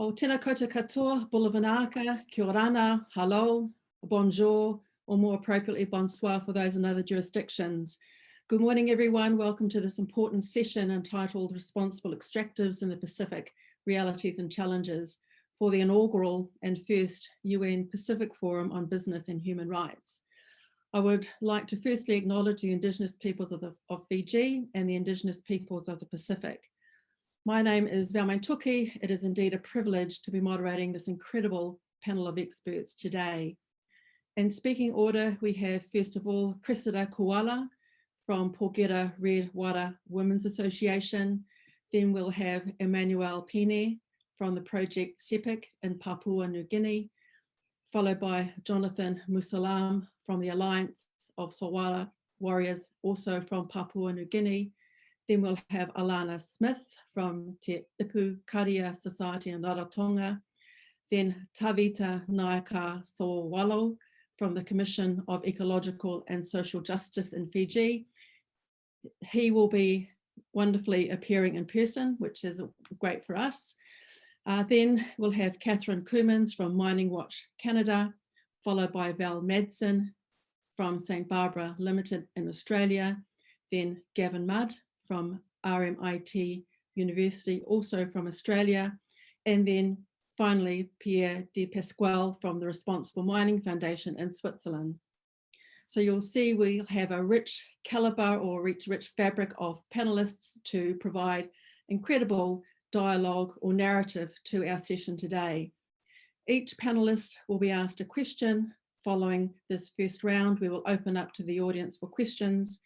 O tēnā koutou katoa, bulavanaka, kia orana, hello, bonjour, or more appropriately, bonsoir for those in other jurisdictions. Good morning, everyone. Welcome to this important session entitled Responsible Extractives in the Pacific, Realities and Challenges for the inaugural and first UN Pacific Forum on Business and Human Rights. I would like to firstly acknowledge the Indigenous peoples of Fiji and the Indigenous peoples of the Pacific. My name is Valmaine Toki. It is indeed a privilege to be moderating this incredible panel of experts today. In speaking order, we have first of all Cressida Kuala from Porgera Red Wara Women's Association. Then we'll have Emmanuel Peni from the project Sepik in Papua New Guinea, followed by Jonathan Mesulam from the Alliance of Solwara Warriors, also from Papua New Guinea. Then we'll have Alanna Smith from Te Ipukarea Society in Rarotonga. Then Tevita Naikasowalu from the Commission of Ecological and Social Justice in Fiji. He will be wonderfully appearing in person, which is great for us. Then we'll have Catherine Coumans from Mining Watch Canada, followed by Valmaine from St. Barbara Limited in Australia. Then Gavin Mudd from RMIT University, also from Australia. And then finally, Pierre de Pasquale from the Responsible Mining Foundation in Switzerland. So you'll see we'll have a rich caliber or rich fabric of panelists to provide incredible dialogue or narrative to our session today. Each panelist will be asked a question. Following this first round, we will open up to the audience for questions.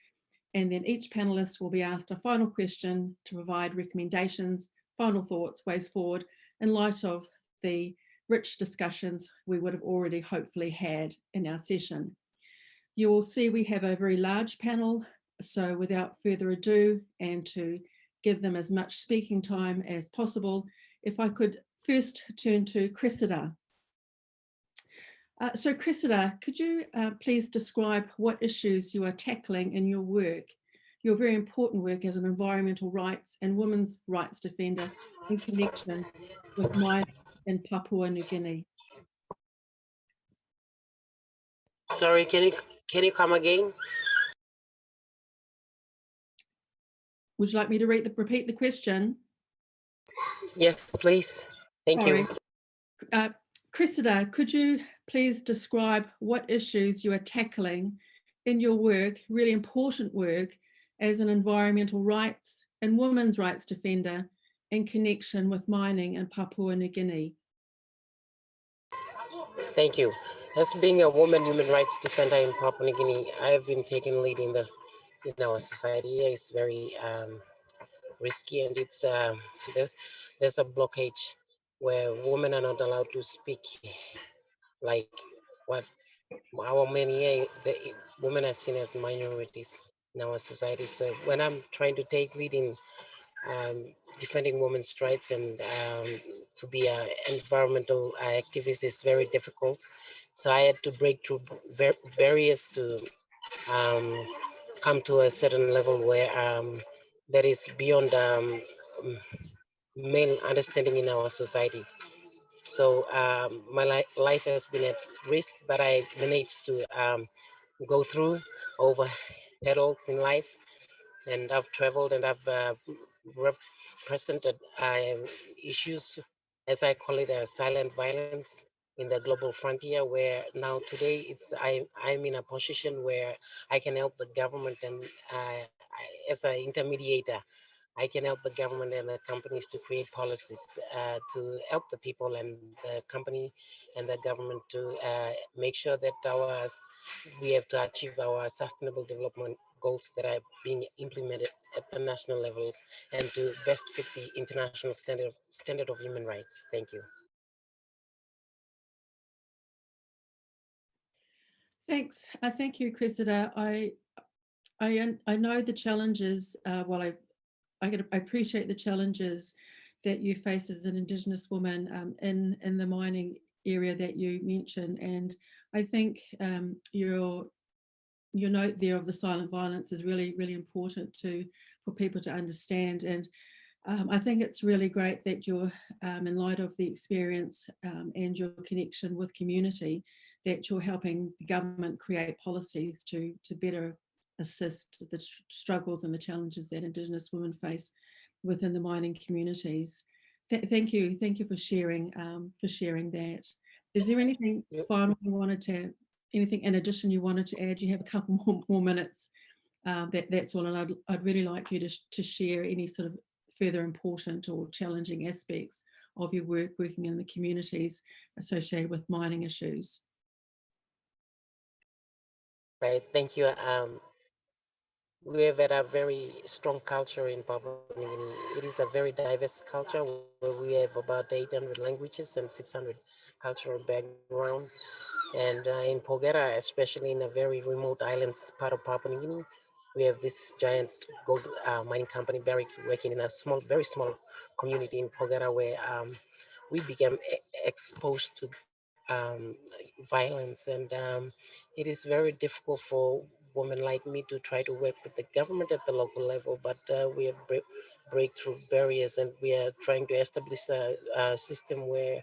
And then each panelist will be asked a final question to provide recommendations, final thoughts, ways forward in light of the rich discussions we would have already hopefully had in our session. You will see we have a very large panel, so without further ado, and to give them as much speaking time as possible, if I could first turn to Cressida. So Cressida, could you please describe what issues you are tackling in your work, your very important work as an environmental rights and women's rights defender in connection with mining in Papua New Guinea? Sorry, can you come again? Would you like me to repeat the question? Yes, please. Thank you. Cressida, could you please describe what issues you are tackling in your work, really important work, as an environmental rights and women's rights defender in connection with mining in Papua New Guinea? Thank you. As being a woman human rights defender in Papua New Guinea, I have been taking lead in our society. It's very risky, and it's there's a blockage where women are not allowed to speak like what our many women are seen as minorities in our society. So when I'm trying to take lead in defending women's rights and to be an environmental activist is very difficult. So I had to break through barriers to come to a certain level where that is beyond male understanding in our society. So my life has been at risk, but I managed to go through over hurdles in life, and I've traveled and I've represented issues, as I call it, silent violence in the global frontier, where now today I'm in a position where I can help the government, and as an intermediator, I can help the government and the companies to create policies to help the people and the company and the government to make sure that we have to achieve our sustainable development goals that are being implemented at the national level and to best fit the international standard of human rights. Thank you. Thanks. Thank you, Cressida. I know the challenges. I appreciate the challenges that you face as an Indigenous woman in the mining area that you mentioned, and I think your note there of the silent violence is really, really important for people to understand. And I think it's really great that you're, in light of the experience and your connection with community, that you're helping the government create policies to better assist the struggles and the challenges that Indigenous women face within the mining communities. Thank you for sharing that. Is there anything final you wanted to, anything in addition you wanted to add? You have a couple more minutes. That's all, and I'd really like you to share any sort of further important or challenging aspects of your work working in the communities associated with mining issues. Right, thank you. We have had a very strong culture in Papua New Guinea. It is a very diverse culture where we have about 800 languages and 600 cultural background. And in Porgera, especially in a very remote islands part of Papua New Guinea, we have this giant gold mining company, Barrick, working in a small, very small community in Porgera where we became exposed to violence. And it is very difficult for women like me to try to work with the government at the local level, but we have breakthrough barriers, and we are trying to establish a system where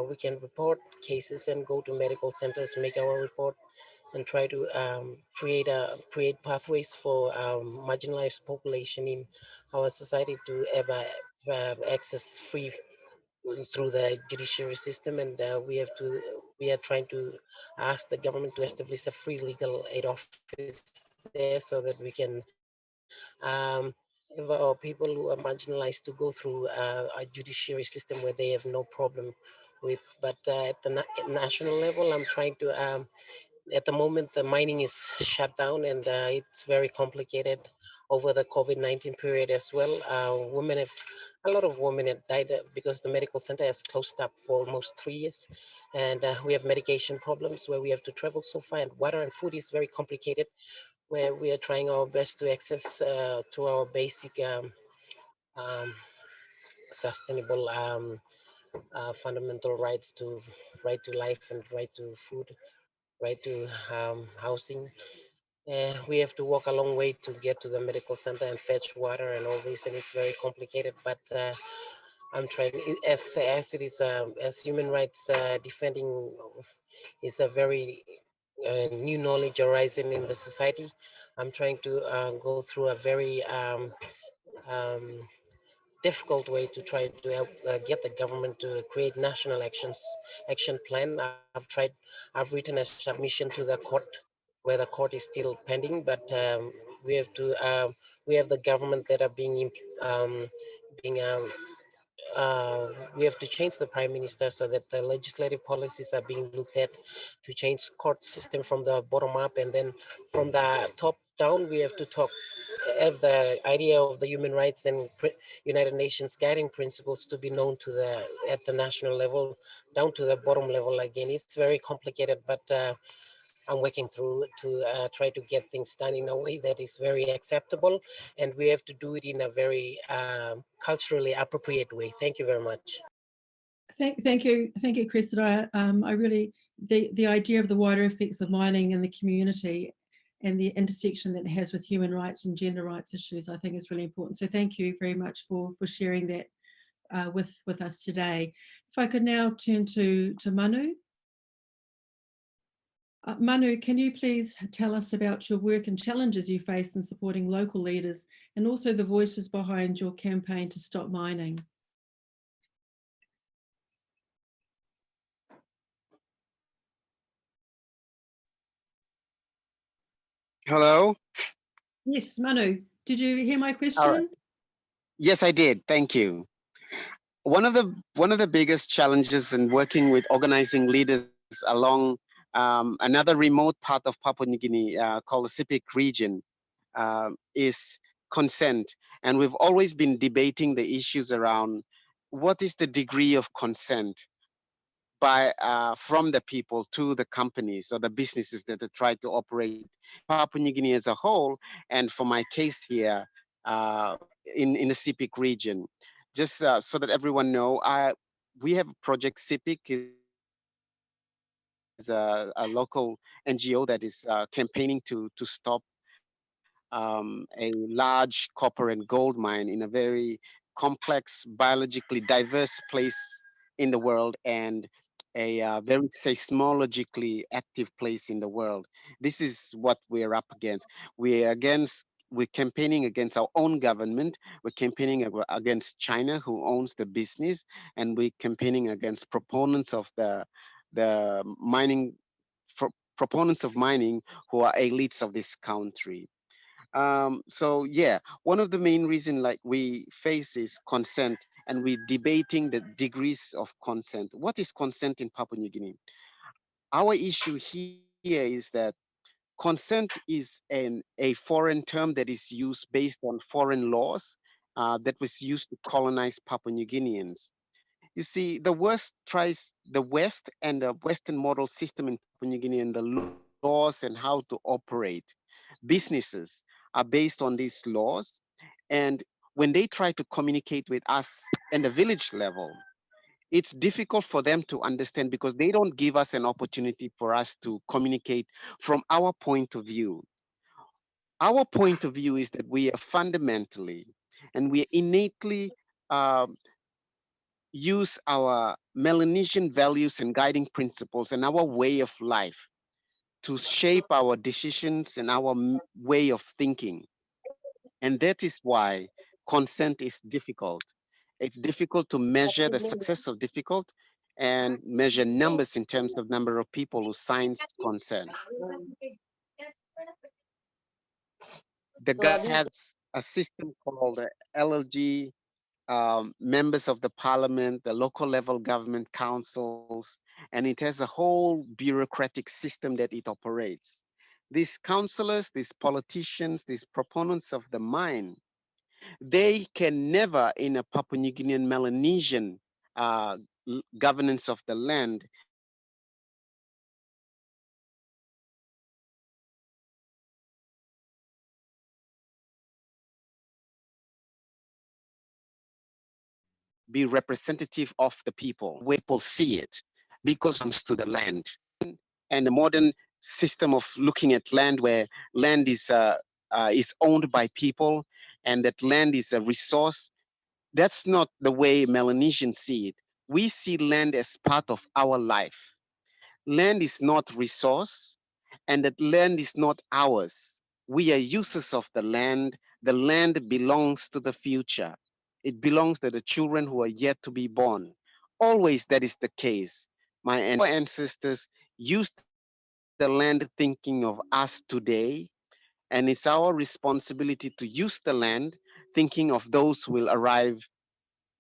we can report cases and go to medical centers, make our report, and try to create pathways for marginalized population in our society to ever access free through the judiciary system. And we are trying to ask the government to establish a free legal aid office there so that we can have our people who are marginalized to go through a judiciary system where they have no problem with. But at the national level, I'm trying to at the moment, the mining is shut down, and it's very complicated over the COVID-19 period as well. A lot of women have died because the medical center has closed up for almost 3 years. And we have medication problems where we have to travel so far, and water and food is very complicated, where we are trying our best to access to our basic um, sustainable fundamental rights to right to life and right to food, right to housing. We have to walk a long way to get to the medical center and fetch water and all this, and it's very complicated. But I'm trying, as it is, as human rights defending is a very new knowledge arising in the society. I'm trying to go through a very um, difficult way to try to help get the government to create national action plan. I've written a submission to the court where the court is still pending, but we have to we have the government that are being we have to change the prime minister so that the legislative policies are being looked at to change court system from the bottom up, and then from the top down we have to talk have the idea of the human rights and United Nations guiding principles to be known to the at the national level down to the bottom level. Again, it's very complicated, but I'm working through to try to get things done in a way that is very acceptable, and we have to do it in a very culturally appropriate way. Thank you very much. Thank you, Cressida. I really, the idea of the wider effects of mining in the community and the intersection that it has with human rights and gender rights issues, I think is really important. So thank you very much for sharing that with us today. If I could now turn to Manu. Manu, can you please tell us about your work and challenges you face in supporting local leaders and also the voices behind your campaign to stop mining? Hello? Yes, Manu, did you hear my question? Yes, I did. Thank you. One of the biggest challenges in working with organizing leaders along another remote part of Papua New Guinea called the Sepik region is consent. And we've always been debating the issues around what is the degree of consent from the people to the companies or the businesses that try to operate Papua New Guinea as a whole. And for my case here in the Sepik region, just so that everyone know, we have Project Sepik is a local NGO that is campaigning to stop a large copper and gold mine in a very complex, biologically diverse place in the world, and a very seismologically active place in the world. This is what we're up against. We're campaigning against our own government. We're campaigning against China, who owns the business, and we're campaigning against proponents of the mining, proponents of mining, who are elites of this country. So yeah, one of the main reasons like we face is consent, and we're debating the degrees of consent. What is consent in Papua New Guinea? Our issue here is that consent is a foreign term that is used based on foreign laws that was used to colonize Papua New Guineans. You see, the West and the Western model system in Papua New Guinea, and the laws and how to operate businesses are based on these laws. And when they try to communicate with us in the village level, it's difficult for them to understand because they don't give us an opportunity for us to communicate from our point of view. Our point of view is that we are fundamentally and we are innately use our Melanesian values and guiding principles and our way of life to shape our decisions and our way of thinking. And that is why consent is difficult. It's difficult to measure the success of difficult and measure numbers in terms of number of people who signed consent. The government has a system called the LLG, members of the parliament, the local level government councils, and it has a whole bureaucratic system that it operates. These councillors, these politicians, these proponents of the mine, they can never, in a Papua New Guinean Melanesian governance of the land, be representative of the people, where people see it, because it comes to the land. And the modern system of looking at land, where land is owned by people, and that land is a resource, that's not the way Melanesians see it. We see land as part of our life. Land is not resource, and that land is not ours. We are users of the land. The land belongs to the future. It belongs to the children who are yet to be born. Always that is the case. My ancestors used the land thinking of us today, and it's our responsibility to use the land thinking of those who will arrive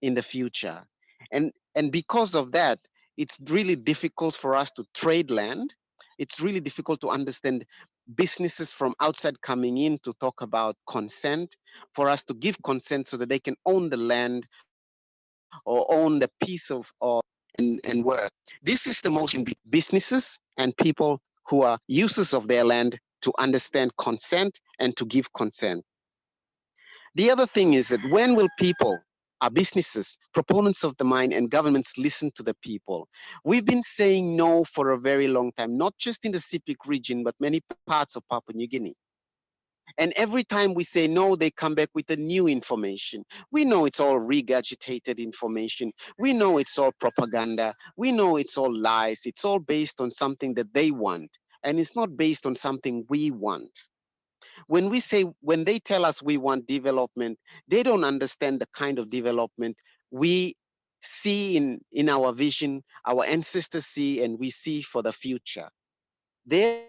in the future. And because of that, it's really difficult for us to trade land. It's really difficult to understand businesses from outside coming in to talk about consent, for us to give consent so that they can own the land or own the piece of and work. This is the most in businesses and people who are users of their land to understand consent and to give consent. The other thing is that when will people, our businesses, proponents of the mine, and governments listen to the people? We've been saying no for a very long time, not just in the Sepik region, but many parts of Papua New Guinea. And every time we say no, they come back with a new information. We know it's all regurgitated information. We know it's all propaganda. We know it's all lies. It's all based on something that they want. And it's not based on something we want. When they tell us we want development, they don't understand the kind of development we see in our vision, our ancestors see, and we see for the future. Their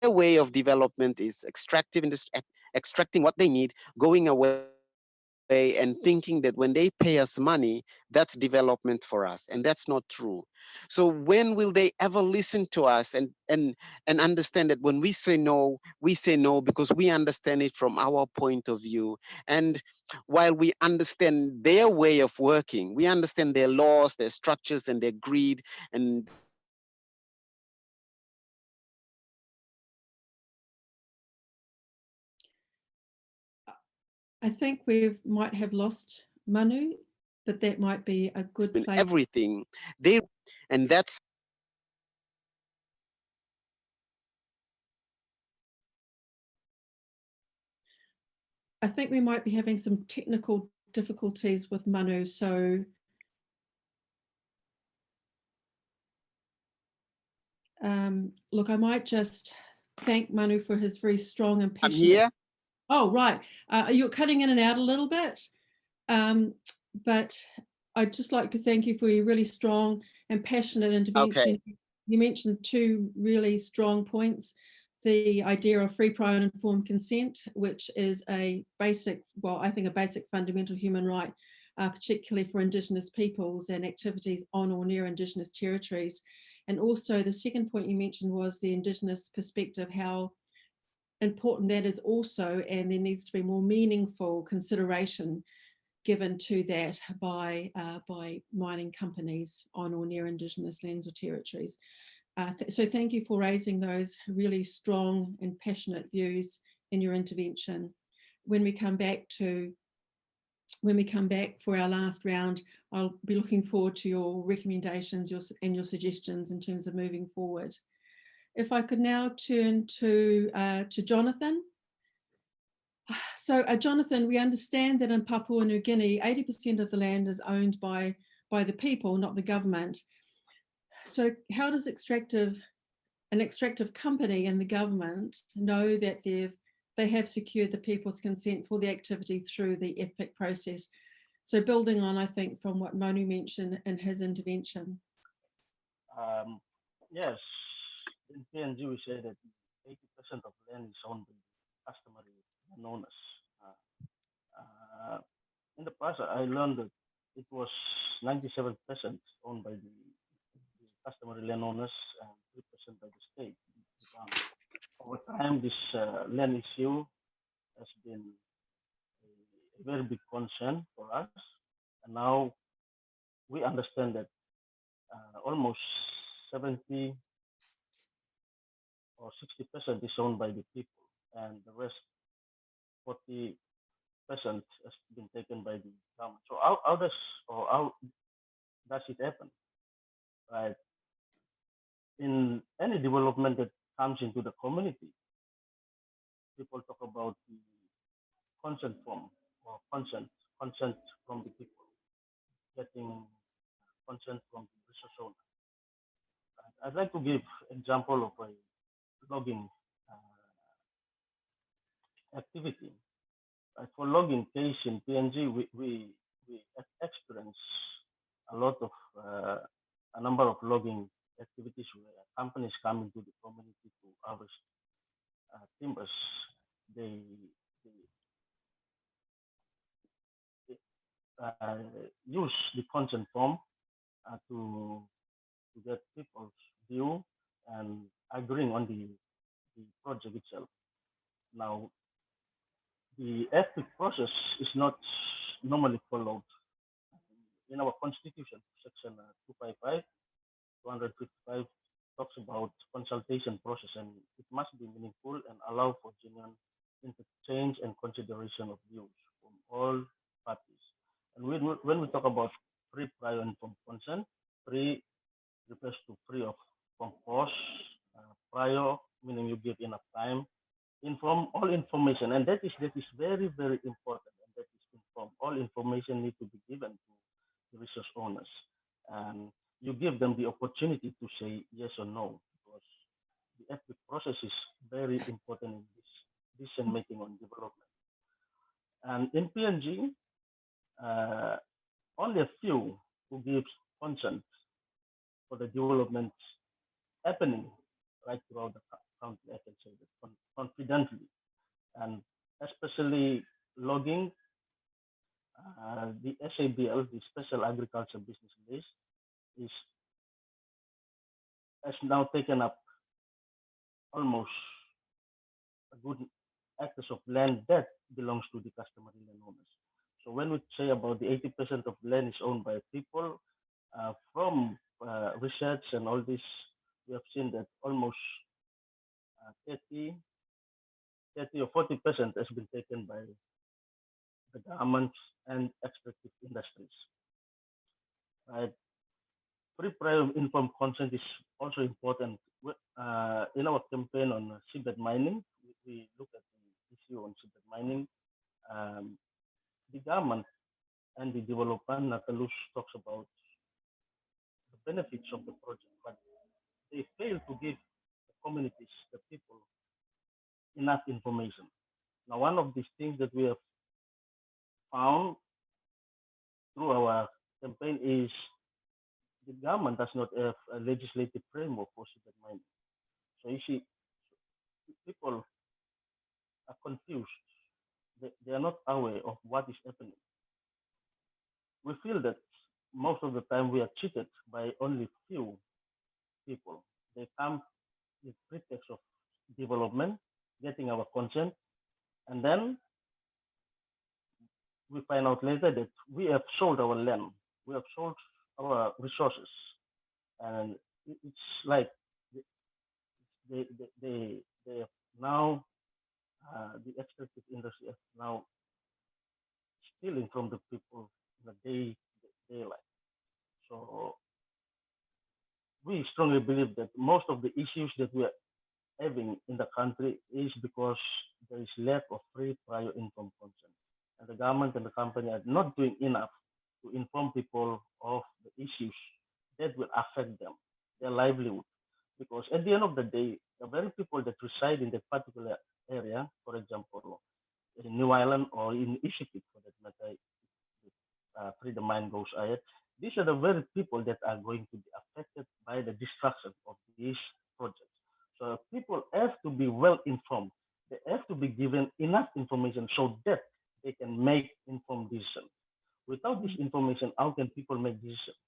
way of development is extractive, extracting what they need, going away and thinking that when they pay us money, that's development for us. And that's not true. So when will they ever listen to us and understand that when we say no because we understand it from our point of view. And while we understand their way of working, we understand their laws, their structures, and their greed, and I think we might have lost Manu, but that might be a good place. Everything and that's I think we might be having some technical difficulties with Manu, so look, I might just thank Manu for his very strong and I'm passionate. here. Oh, right. You're cutting in and out a little bit, but I'd just like to thank you for your really strong and passionate intervention. Okay. You mentioned two really strong points. The idea of free, prior and informed consent, which is a basic, well, I think a basic fundamental human right, particularly for Indigenous peoples and activities on or near Indigenous territories. And also the second point you mentioned was the Indigenous perspective, how important that is also, and there needs to be more meaningful consideration given to that by mining companies on or near Indigenous lands or territories. So thank you for raising those really strong and passionate views in your intervention. When we come back for our last round, I'll be looking forward to your recommendations and your suggestions in terms of moving forward. If I could now turn to Jonathan. So Jonathan, we understand that in Papua New Guinea, 80% of the land is owned by the people, not the government. So how does an extractive company and the government know that they have secured the people's consent for the activity through the FPIC process? So building on, I think, from what Manu mentioned in his intervention. Yes, in PNG we say that 80% of land is owned by customary landowners. In the past, I learned that it was 97% owned by the customary landowners and 3% by the state. Over time, this land issue has been a very big concern for us, and now we understand that almost 70 or 60% is owned by the people, and the rest 40% has been taken by the government. So how does it happen? Right. In any development that comes into the community, people talk about the consent form or consent from the people, getting consent from the resource owner. I'd like to give example of a logging activity. For logging case in PNG, we experience a lot of a number of logging activities where companies come into the community to harvest timbers. They use the consent form to get people's view and agreeing on the project itself. Now, the FPIC process is not normally followed. In our constitution, section 255, 255 talks about consultation process, and it must be meaningful and allow for genuine interchange and consideration of views from all parties. And when we talk about free, prior, and informed consent, free refers to free from cost, prior meaning you give enough time, inform all information, and that is very, very important, and that is informed. All information need to be given to the resource owners, and you give them the opportunity to say yes or no, because the FPIC process is very important in this decision making on development. And in PNG, only a few who gives consent for the development happening right throughout the country, I can say that confidently, and especially logging, the SABL, the Special Agriculture Business List, has now taken up almost a good acres of land that belongs to the customary landowners. So when we say about the 80% of land is owned by people, from research and all this, we have seen that almost 30 or 40% has been taken by the governments and extractive industries. Right. Free, prior, informed consent is also important. In our campaign on seabed mining, we look at the issue on seabed mining. The government and the development. Natalus talks about the benefits of the project, but they fail to give the communities, the people, enough information. Now, one of these things that we have found through our campaign is the government does not have a legislative framework for seabed mining. So you see, people are confused. They are not aware of what is happening. We feel that most of the time we are cheated by only few people. They come with pretext of development, getting our consent, and then we find out later that we have sold our land, we have sold our resources, and it's like they have now the extractive industry is now stealing from the people in a day life. So we strongly believe that most of the issues that we are having in the country is because there is lack of free prior informed consent. And the government and the company are not doing enough to inform people of the issues that will affect them, their livelihood. Because at the end of the day, the very people that reside in that particular area, for example, in New Island or in Sepik, for that matter, freedom mine goes ahead, these are the very people that are going to be affected by the destruction of these projects. So people have to be well informed. They have to be given enough information so that they can make informed decisions. Without this information, how can people make decisions?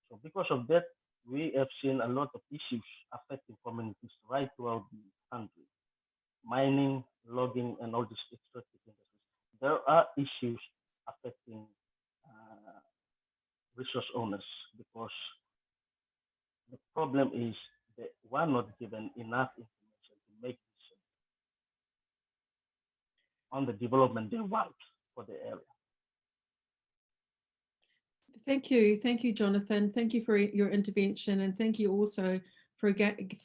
So because of that, we have seen a lot of issues affecting communities right throughout the country. Mining, logging, and all these extractive industries. There are issues affecting resource owners because the problem is they were not given enough information to make decisions on the development they want for the area. Thank you, Jonathan. Thank you for your intervention, and thank you also for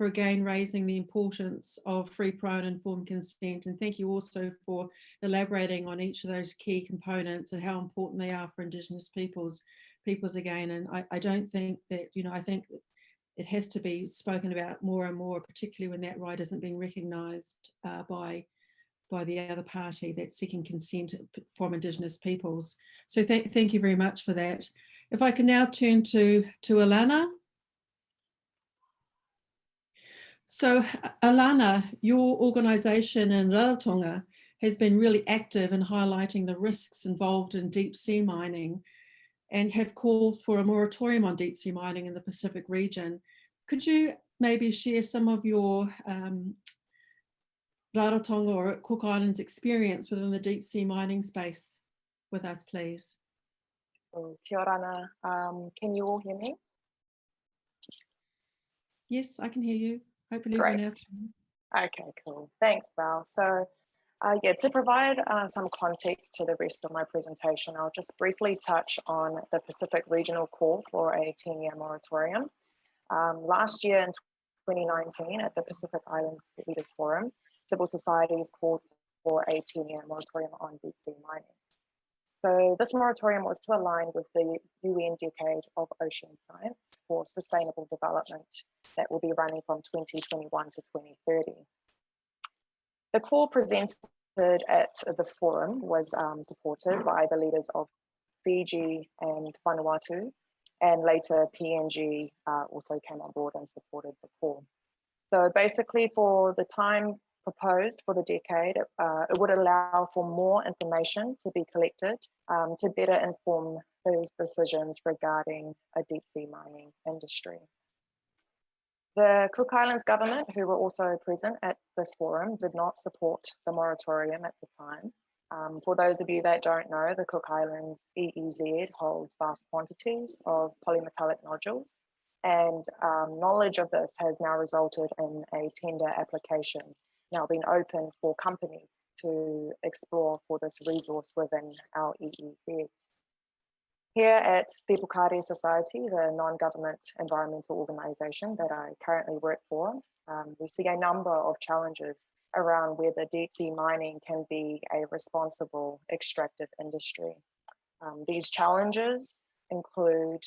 again raising the importance of free, prior and informed consent. And thank you also for elaborating on each of those key components and how important they are for Indigenous peoples again. And I don't think that, I think that it has to be spoken about more and more, particularly when that right isn't being recognised by the other party that's seeking consent from Indigenous peoples. So thank you very much for that. If I can now turn to Alanna. So Alanna, your organisation in Rarotonga has been really active in highlighting the risks involved in deep sea mining and have called for a moratorium on deep sea mining in the Pacific region. Could you maybe share some of your Rarotonga or Cook Islands experience within the deep sea mining space with us, please? Kia ora, can you all hear me? Yes, I can hear you. Hopefully Great. everyone else can. Okay, cool. Thanks, Val. So yeah, to provide some context to the rest of my presentation, I'll just briefly touch on the Pacific Regional Call for a 10-year moratorium. Last year in 2019 at the Pacific Islands Leaders Forum, civil societies called for a 10-year moratorium on deep sea mining. So this moratorium was to align with the UN Decade of Ocean Science for Sustainable Development that will be running from 2021 to 2030. The call presented at the forum was supported by the leaders of Fiji and Vanuatu, and later PNG also came on board and supported the call. So basically for the time proposed for the decade, it would allow for more information to be collected to better inform those decisions regarding a deep sea mining industry. The Cook Islands government, who were also present at this forum, did not support the moratorium at the time. For those of you that don't know, the Cook Islands EEZ holds vast quantities of polymetallic nodules, and knowledge of this has now resulted in a tender application now being open for companies to explore for this resource within our EEZ. Here at Ipukarea Society, the non-government environmental organisation that I currently work for, we see a number of challenges around whether deep sea mining can be a responsible extractive industry. These challenges include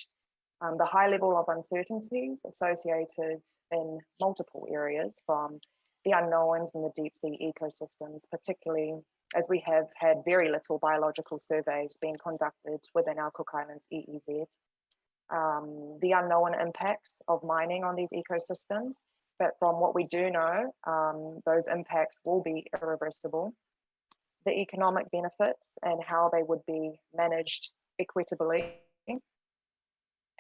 the high level of uncertainties associated in multiple areas, from the unknowns in the deep sea ecosystems, particularly as we have had very little biological surveys being conducted within our Cook Islands EEZ. The unknown impacts of mining on these ecosystems, but from what we do know, those impacts will be irreversible. The economic benefits and how they would be managed equitably,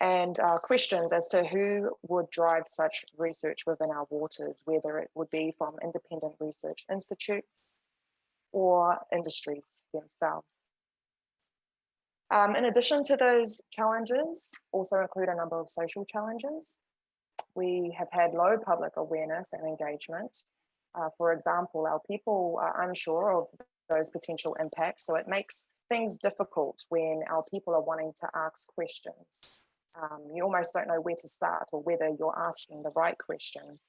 and questions as to who would drive such research within our waters, whether it would be from independent research institutes or industries themselves. In addition to those challenges, also include a number of social challenges. We have had low public awareness and engagement. For example, our people are unsure of those potential impacts, so it makes things difficult when our people are wanting to ask questions. You almost don't know where to start or whether you're asking the right questions.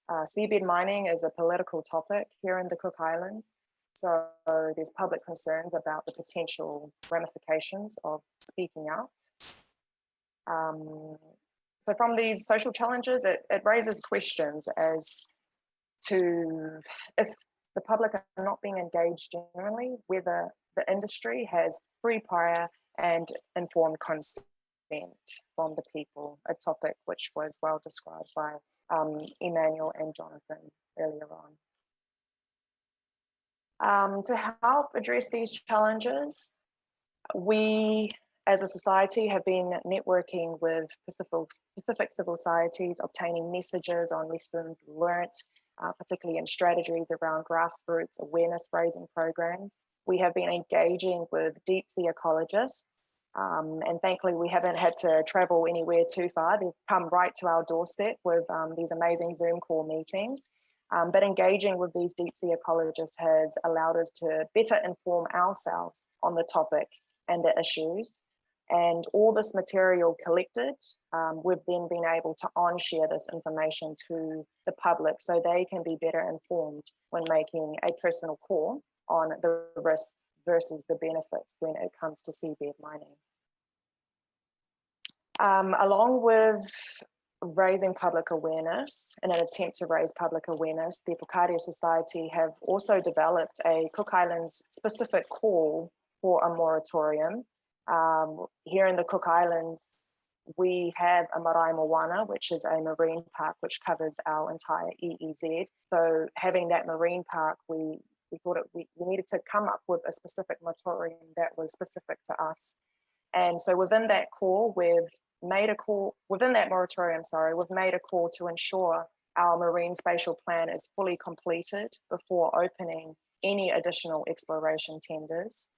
Seabed mining is a political topic here in the Cook Islands, so there's public concerns about the potential ramifications of speaking out. So from these social challenges, it raises questions as to if the public are not being engaged generally, whether the industry has free, prior and informed consent from the people, a topic which was well described by Emmanuel and Jonathan earlier on. To help address these challenges, we as a society have been networking with Pacific civil societies, obtaining messages on lessons learnt, particularly in strategies around grassroots awareness raising programs. We have been engaging with deep sea ecologists, and thankfully we haven't had to travel anywhere too far. They've come right to our doorstep with these amazing Zoom call meetings. But engaging with these deep sea ecologists has allowed us to better inform ourselves on the topic and the issues. And all this material collected, we've then been able to on-share this information to the public so they can be better informed when making a personal call on the risks versus the benefits when it comes to seabed mining. Along with raising public awareness, in an attempt to raise public awareness, the Ipukarea Society have also developed a Cook Islands specific call for a moratorium. Here in the Cook Islands, we have a marae moana, which is a marine park which covers our entire EEZ. So having that marine park, we thought we needed to come up with a specific moratorium that was specific to us. And so within that call, we've made a call to ensure our marine spatial plan is fully completed before opening any additional exploration tenders.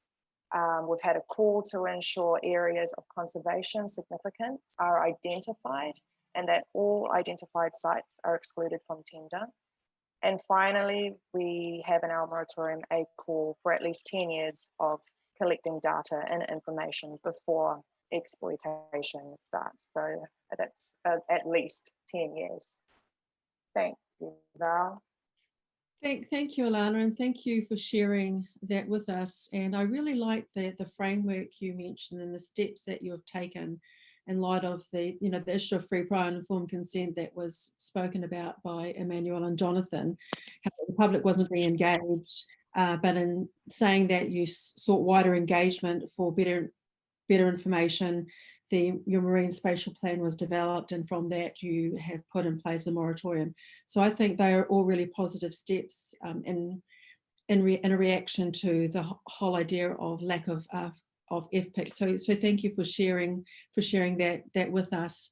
We've had a call to ensure areas of conservation significance are identified and that all identified sites are excluded from tender. And finally, we have in our moratorium a call for at least 10 years of collecting data and information before exploitation starts. So that's at least 10 years. Thank you, Val. Thank you, Alanna, and thank you for sharing that with us. And I really like the framework you mentioned and the steps that you have taken in light of the issue of free, prior and informed consent that was spoken about by Emmanuel and Jonathan, how the public wasn't being engaged, but in saying that you sought wider engagement for better information, your marine spatial plan was developed, and from that you have put in place a moratorium. So I think they are all really positive steps in a reaction to the whole idea of lack of FPIC. So thank you for sharing that with us.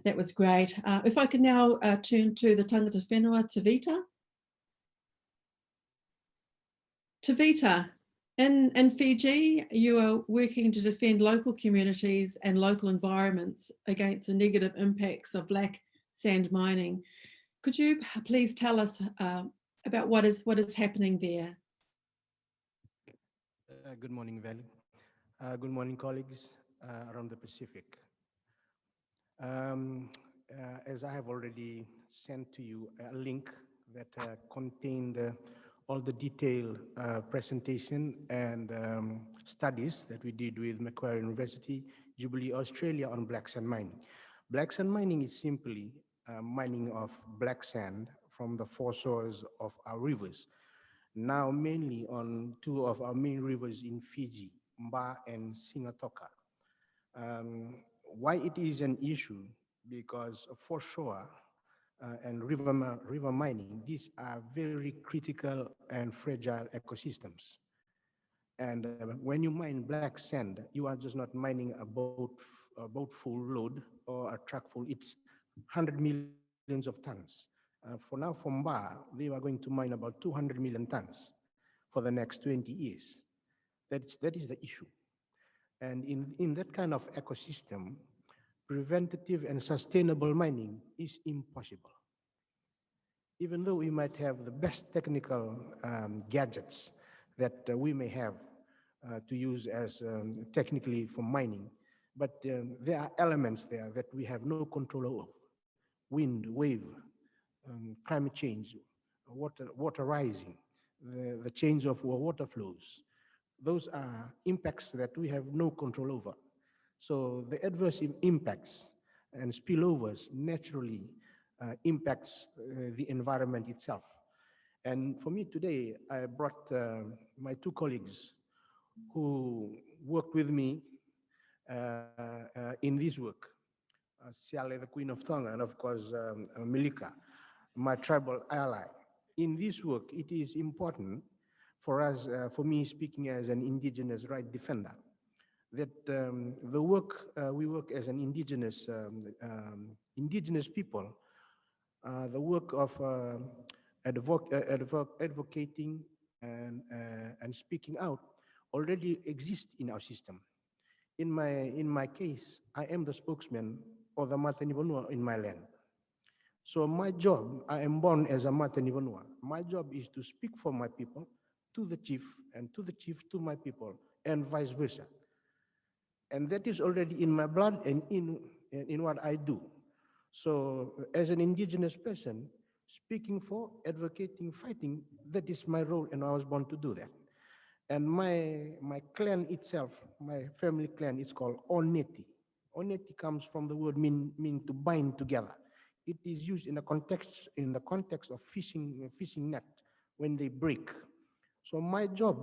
That was great. If I could now turn to the tangata whenua, Tevita. Tevita, in Fiji, you are working to defend local communities and local environments against the negative impacts of black sand mining. Could you please tell us about what is happening there? Good morning, Val. Good morning, colleagues around the Pacific. As I have already sent to you a link that contained all the detailed presentation and studies that we did with Macquarie University, Jubilee, Australia on black sand mining. Black sand mining is simply mining of black sand from the foreshores of our rivers. Now mainly on two of our main rivers in Fiji, Mba and Singatoka. Why it is an issue? Because foreshore and river mining, these are very critical and fragile ecosystems. And when you mine black sand, you are just not mining a boat full load or a truck full, it's 100 millions of tons. For now, for Mba, they are going to mine about 200 million tons for the next 20 years. That is the issue. And in that kind of ecosystem, preventative and sustainable mining is impossible. Even though we might have the best technical gadgets that we may have to use as technically for mining, but there are elements there that we have no control over. Wind, wave, climate change, water rising, the change of water flows. Those are impacts that we have no control over. So the adverse impacts and spillovers naturally impacts the environment itself. And for me today, I brought my two colleagues who worked with me in this work. Siale, the Queen of Tonga, and of course, Milika, my tribal ally. In this work, it is important for us, for me speaking as an Indigenous right defender, that the work, we work as an Indigenous people, the work of advocating and speaking out already exists in our system. In my case, I am the spokesman of the Matanivanua in my land. So my job, I am born as a Matanivanua. My job is to speak for my people to the chief, and to the chief to my people, and vice versa. And that is already in my blood and in what I do. So as an Indigenous person, speaking for, advocating, fighting, that is my role, and I was born to do that. And my clan itself, my family clan, it's called Oneti. Oneti comes from the word mean to bind together. It is used in the context of fishing net when they break. So my job,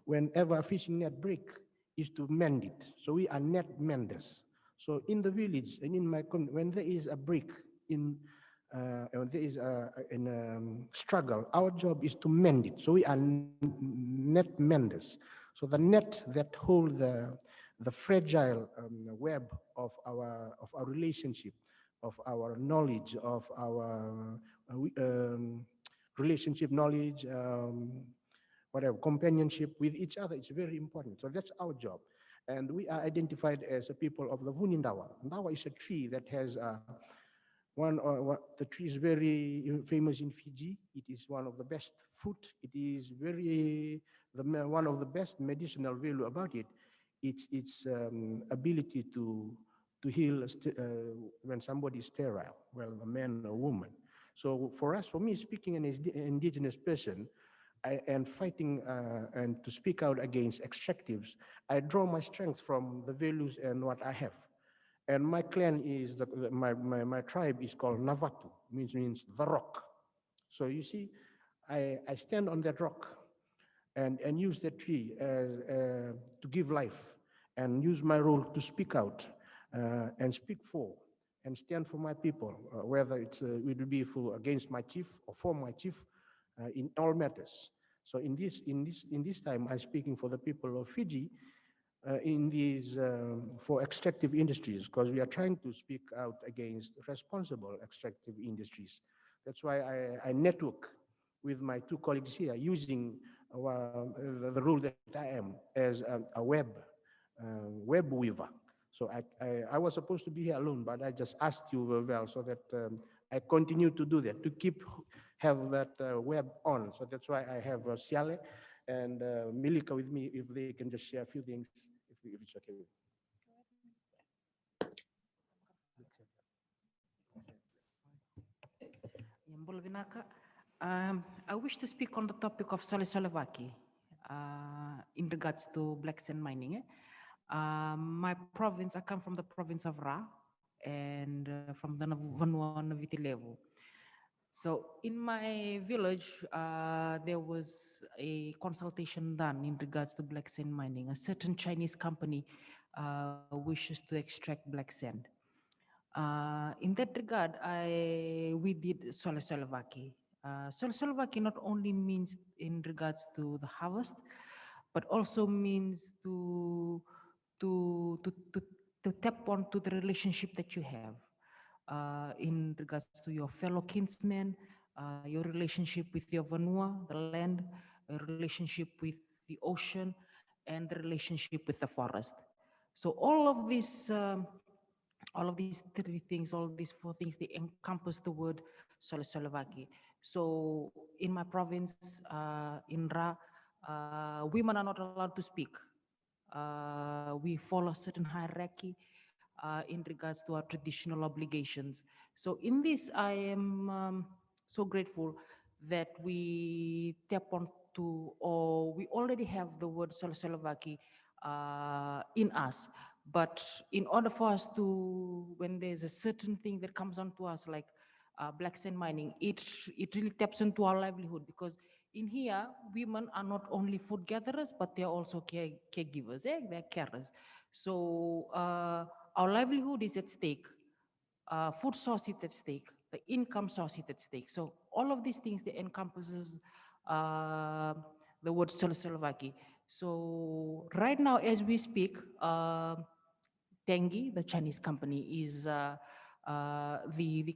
whenever a fishing net break, is to mend it. So we are net menders. So in the village and in my when there is a break when there is a struggle, our job is to mend it. So we are net menders. So the net that hold the fragile web of our relationship, of our knowledge, of our relationship knowledge, whatever, companionship with each other is very important. So that's our job. And we are identified as a people of the Vunindawa. Ndawa is a tree that has the tree is very famous in Fiji. It is one of the best fruit. It is one of the best medicinal value about it. It's its ability to heal when somebody is sterile, well, a man or woman. So for me, speaking an Indigenous person, and fighting and to speak out against extractives, I draw my strength from the values and what I have. And my clan is, my tribe is called Navatu, means the rock. So you see, I stand on that rock and use that tree to give life, and use my role to speak out and speak for and stand for my people, whether it will be against my chief or for my chief, in all matters. So in this time, I'm speaking for the people of Fiji, for extractive industries, because we are trying to speak out against responsible extractive industries. That's why I network with my two colleagues here, using the role that I am as a web weaver. So I was supposed to be here alone, but I just asked you well, so that I continue to do that, to have that web on. So that's why I have Siale and Milika with me, if they can just share a few things, if it's okay with Yambulvinaka, I wish to speak on the topic of Solwara in regards to black sand mining. My province, I come from the province of Ra and from the Vanua Naviti level. So in my village, there was a consultation done in regards to black sand mining. A certain Chinese company wishes to extract black sand. In that regard, we did Solwara. Solwara not only means in regards to the harvest, but also means to, to, to, to tap onto the relationship that you have in regards to your fellow kinsmen, your relationship with your vanua, the land, a relationship with the ocean, and the relationship with the forest. So all of these three things, all these four things, they encompass the word Solwara. So in my province, in Ra, women are not allowed to speak. We follow certain hierarchy in regards to our traditional obligations. So in this, I am so grateful that we tap onto, or we already have the word Solwara in us. But in order for us to, when there's a certain thing that comes onto us, like black sand mining, it really taps into our livelihood, because in here, women are not only food gatherers, but they're also caregivers, they're carers. So our livelihood is at stake, food source is at stake, the income source is at stake. So all of these things, they encompasses the word Solwara. So right now, as we speak, Tengi, the Chinese company, is the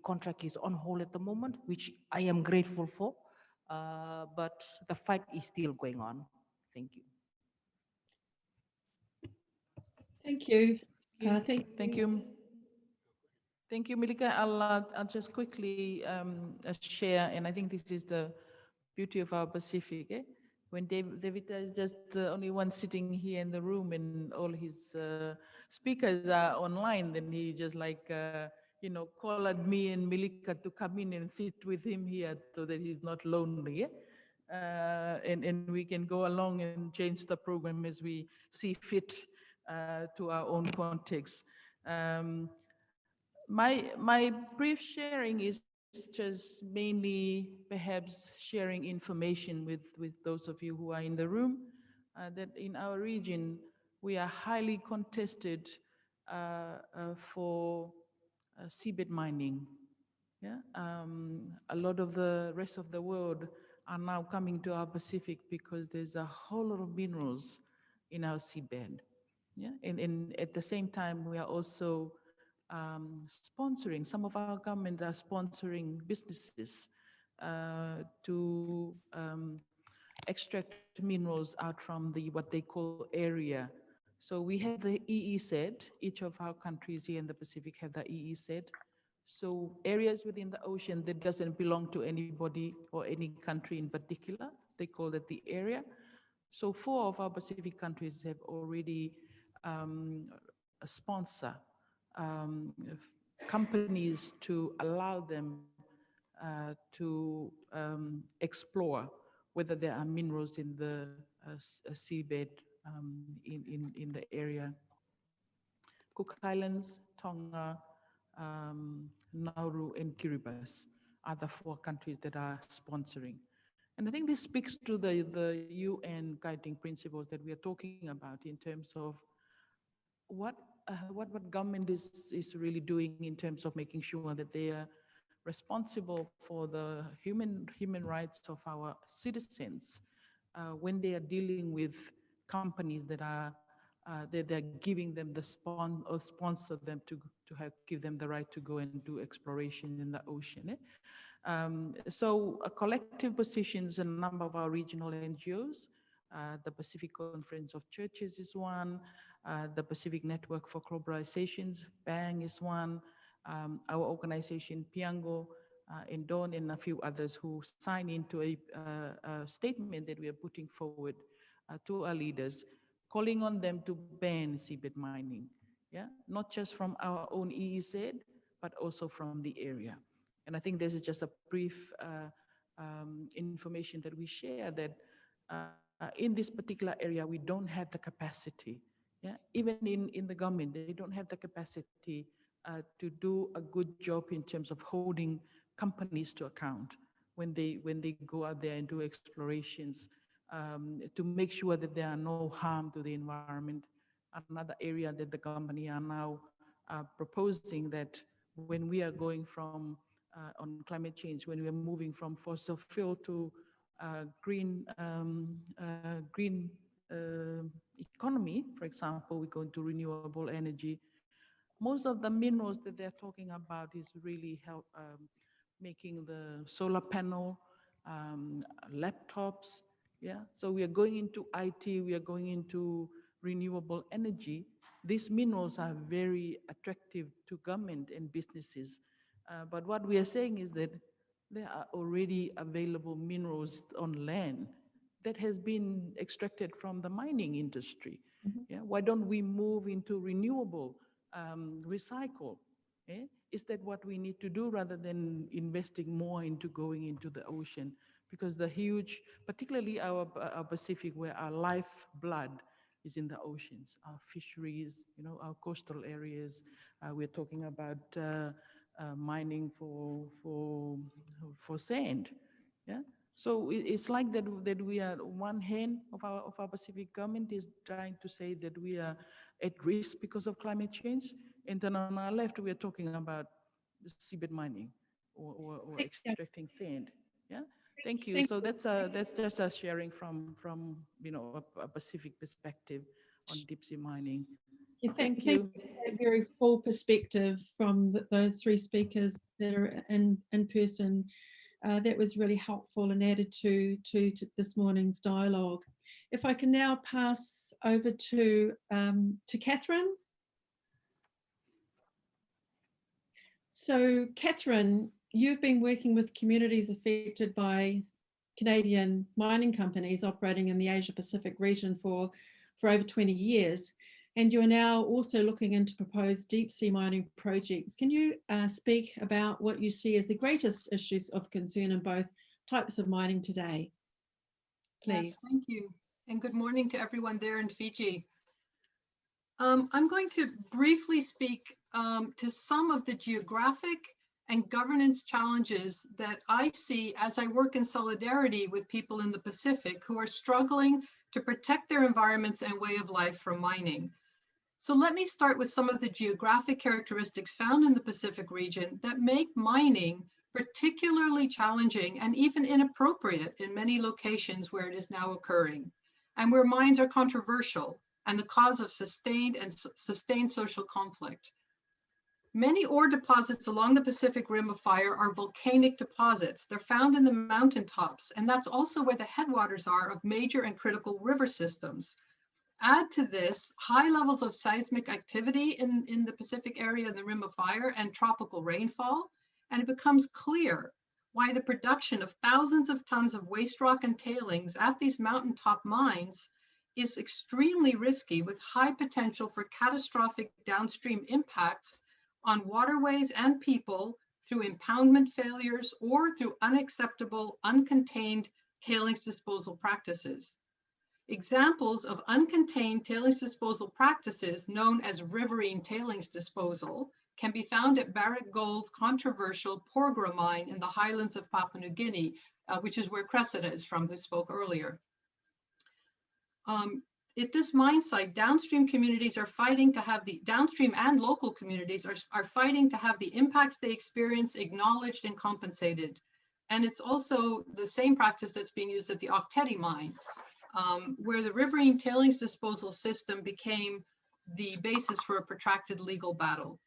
contract is on hold at the moment, which I am grateful for. But the fight is still going on. Thank you. Thank you. Thank you. Thank you, Milika. I'll just quickly share, and I think this is the beauty of our Pacific. When Tevita is just the only one sitting here in the room and all his speakers are online, then he just like, called me and Milika to come in and sit with him here so that he's not lonely. And we can go along and change the program as we see fit to our own context. My brief sharing is just mainly perhaps sharing information with those of you who are in the room, that in our region, we are highly contested for seabed mining. Yeah? A lot of the rest of the world are now coming to our Pacific because there's a whole lot of minerals in our seabed. Yeah? And at the same time, we are also sponsoring, some of our governments are sponsoring businesses to extract minerals out from what they call area. So we have the EEZ, each of our countries here in the Pacific have the EEZ. So areas within the ocean that doesn't belong to anybody or any country in particular, they call it the area. So 4 of our Pacific countries have already a sponsor companies to allow them to explore whether there are minerals in the seabed in the area. Cook Islands, Tonga, Nauru, and Kiribati are the 4 countries that are sponsoring. And I think this speaks to the UN guiding principles that we are talking about in terms of what government is really doing in terms of making sure that they are responsible for the human rights of our citizens when they are dealing with companies that are they're giving them the sponsor them to give them the right to go and do exploration in the ocean. So collective positions, a number of our regional NGOs, the Pacific Conference of Churches is one, the Pacific Network for Globalizations, BANG is one, our organization Piango, and Dawn, and a few others who sign into a statement that we are putting forward to our leaders, calling on them to ban seabed mining, not just from our own EEZ, but also from the area. And I think this is just a brief information that we share, that in this particular area, we don't have the capacity. Yeah, even in the government, they don't have the capacity to do a good job in terms of holding companies to account when they go out there and do explorations, to make sure that there are no harm to the environment. Another area that the company are now proposing, that when we are going from on climate change, when we are moving from fossil fuel to green economy, for example, we go into renewable energy. Most of the minerals that they're talking about is really help making the solar panel, laptops. Yeah, so we are going into IT, we are going into renewable energy. These minerals are very attractive to government and businesses. But what we are saying is that there are already available minerals on land that has been extracted from the mining industry. Mm-hmm. Yeah, why don't we move into renewable, recycle? Eh? Is that what we need to do, rather than investing more into going into the ocean? Because the huge, particularly our Pacific, where our lifeblood is in the oceans, our fisheries, you know, our coastal areas. We're talking about mining for sand. Yeah. So it's like that we are, one hand of our Pacific government is trying to say that we are at risk because of climate change, and then on our left we are talking about the seabed mining or extracting sand. Yeah. Thank you. So that's just a sharing from you know a Pacific perspective on deep sea mining. Thank you. A very full perspective from those three speakers that are in person. That was really helpful and added to this morning's dialogue. If I can now pass over to Catherine. So Catherine, you've been working with communities affected by Canadian mining companies operating in the Asia Pacific region for over 20 years. And you are now also looking into proposed deep sea mining projects. Can you speak about what you see as the greatest issues of concern in both types of mining today, please? Yes, thank you. And good morning to everyone there in Fiji. I'm going to briefly speak to some of the geographic and governance challenges that I see as I work in solidarity with people in the Pacific who are struggling to protect their environments and way of life from mining. So let me start with some of the geographic characteristics found in the Pacific region that make mining particularly challenging and even inappropriate in many locations where it is now occurring, and where mines are controversial and the cause of sustained social conflict. Many ore deposits along the Pacific Rim of Fire are volcanic deposits. They're found in the mountaintops, and that's also where the headwaters are of major and critical river systems. Add to this high levels of seismic activity in the Pacific area in the Rim of Fire and tropical rainfall, and it becomes clear why the production of thousands of tons of waste rock and tailings at these mountaintop mines is extremely risky, with high potential for catastrophic downstream impacts on waterways and people through impoundment failures or through unacceptable, uncontained tailings disposal practices. Examples of uncontained tailings disposal practices, known as riverine tailings disposal, can be found at Barrick Gold's controversial Porgera mine in the highlands of Papua New Guinea, which is where Cressida is from, who spoke earlier. At this mine site, downstream communities are fighting to have the downstream and local communities are fighting to have the impacts they experience acknowledged and compensated. And it's also the same practice that's being used at the Octetti mine, where the riverine tailings disposal system became the basis for a protracted legal battle.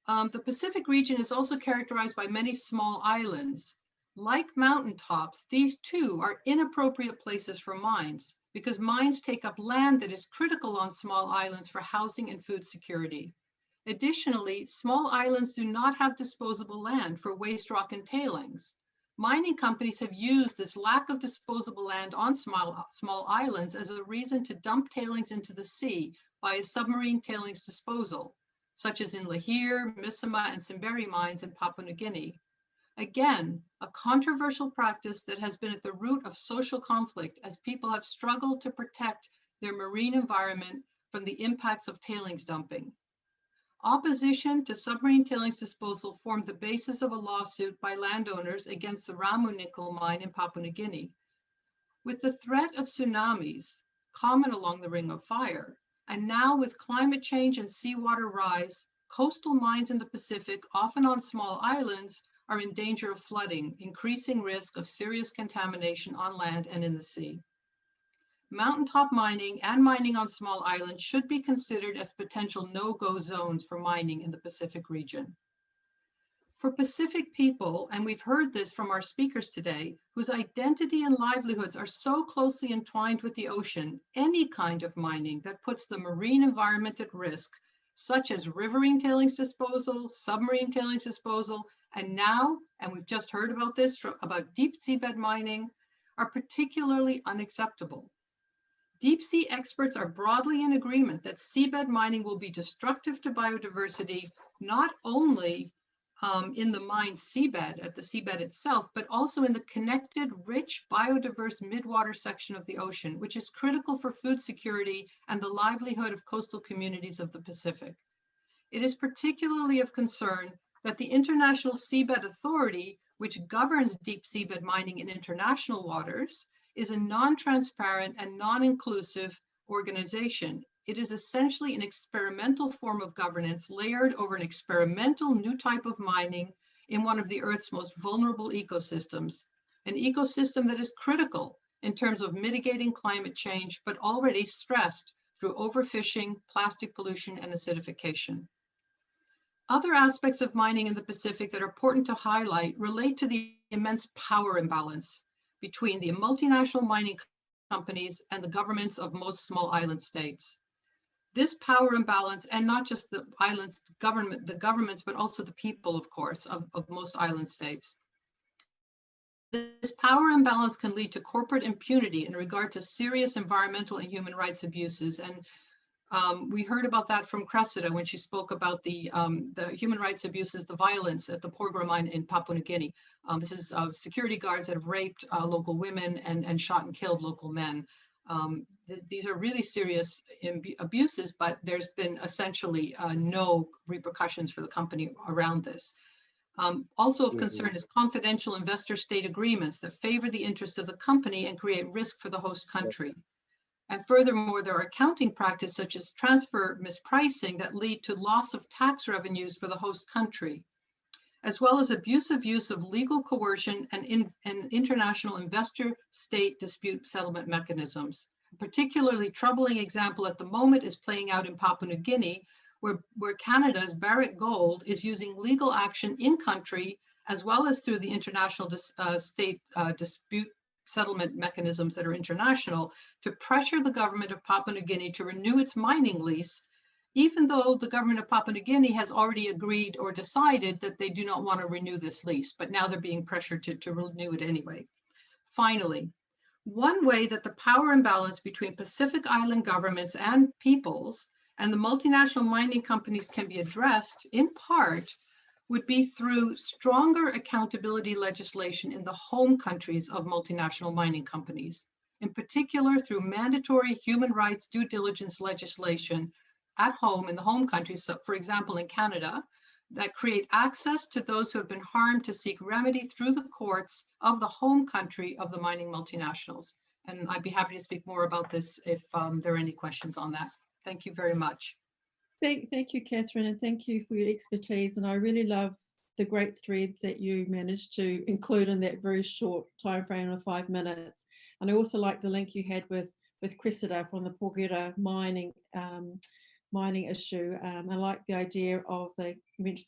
The Pacific region is also characterized by many small islands. Like mountaintops, these too are inappropriate places for mines, because mines take up land that is critical on small islands for housing and food security. Additionally, small islands do not have disposable land for waste rock and tailings. Mining companies have used this lack of disposable land on small islands as a reason to dump tailings into the sea via submarine tailings disposal, such as in Lahire, Misima, and Simberi mines in Papua New Guinea. Again, a controversial practice that has been at the root of social conflict as people have struggled to protect their marine environment from the impacts of tailings dumping. Opposition to submarine tailings disposal formed the basis of a lawsuit by landowners against the Ramu nickel mine in Papua New Guinea. With the threat of tsunamis common along the Ring of Fire, and now with climate change and seawater rise, coastal mines in the Pacific, often on small islands, are in danger of flooding, increasing risk of serious contamination on land and in the sea. Mountaintop mining and mining on small islands should be considered as potential no-go zones for mining in the Pacific region. For Pacific people, and we've heard this from our speakers today, whose identity and livelihoods are so closely entwined with the ocean, any kind of mining that puts the marine environment at risk, such as riverine tailings disposal, submarine tailings disposal, and now, and we've just heard about this, about deep seabed mining, are particularly unacceptable. Deep sea experts are broadly in agreement that seabed mining will be destructive to biodiversity, not only in the mine seabed, at the seabed itself, but also in the connected, rich, biodiverse midwater section of the ocean, which is critical for food security and the livelihood of coastal communities of the Pacific. It is particularly of concern that the International Seabed Authority, which governs deep seabed mining in international waters, is a non-transparent and non-inclusive organization. It is essentially an experimental form of governance layered over an experimental new type of mining in one of the Earth's most vulnerable ecosystems, an ecosystem that is critical in terms of mitigating climate change, but already stressed through overfishing, plastic pollution, and acidification. Other aspects of mining in the Pacific that are important to highlight relate to the immense power imbalance between the multinational mining companies and the governments of most small island states. This power imbalance, and not just the islands, the governments, but also the people, of course, of most island states. This power imbalance can lead to corporate impunity in regard to serious environmental and human rights abuses. And we heard about that from Cressida when she spoke about the human rights abuses, the violence at the Porgera mine in Papua New Guinea. This is security guards that have raped local women and shot and killed local men. These are really serious abuses, but there's been essentially no repercussions for the company around this. Also of concern is confidential investor-state agreements that favor the interests of the company and create risk for the host country. And furthermore, there are accounting practices such as transfer mispricing that lead to loss of tax revenues for the host country, as well as abusive use of legal coercion and international investor-state dispute settlement mechanisms. A particularly troubling example at the moment is playing out in Papua New Guinea, where Canada's Barrick Gold is using legal action in country, as well as through the international state dispute settlement mechanisms that are international, to pressure the government of Papua New Guinea to renew its mining lease, even though the government of Papua New Guinea has already agreed or decided that they do not want to renew this lease, but now they're being pressured to renew it anyway. Finally, one way that the power imbalance between Pacific Island governments and peoples and the multinational mining companies can be addressed, in part, would be through stronger accountability legislation in the home countries of multinational mining companies, in particular through mandatory human rights due diligence legislation at home in the home countries, so for example in Canada, that create access to those who have been harmed to seek remedy through the courts of the home country of the mining multinationals. And I'd be happy to speak more about this if there are any questions on that. Thank you very much. Thank you, Catherine, and thank you for your expertise. And I really love the great threads that you managed to include in that very short time frame of 5 minutes. And I also like the link you had with Cressida from the Porgera mining issue. I like the idea of the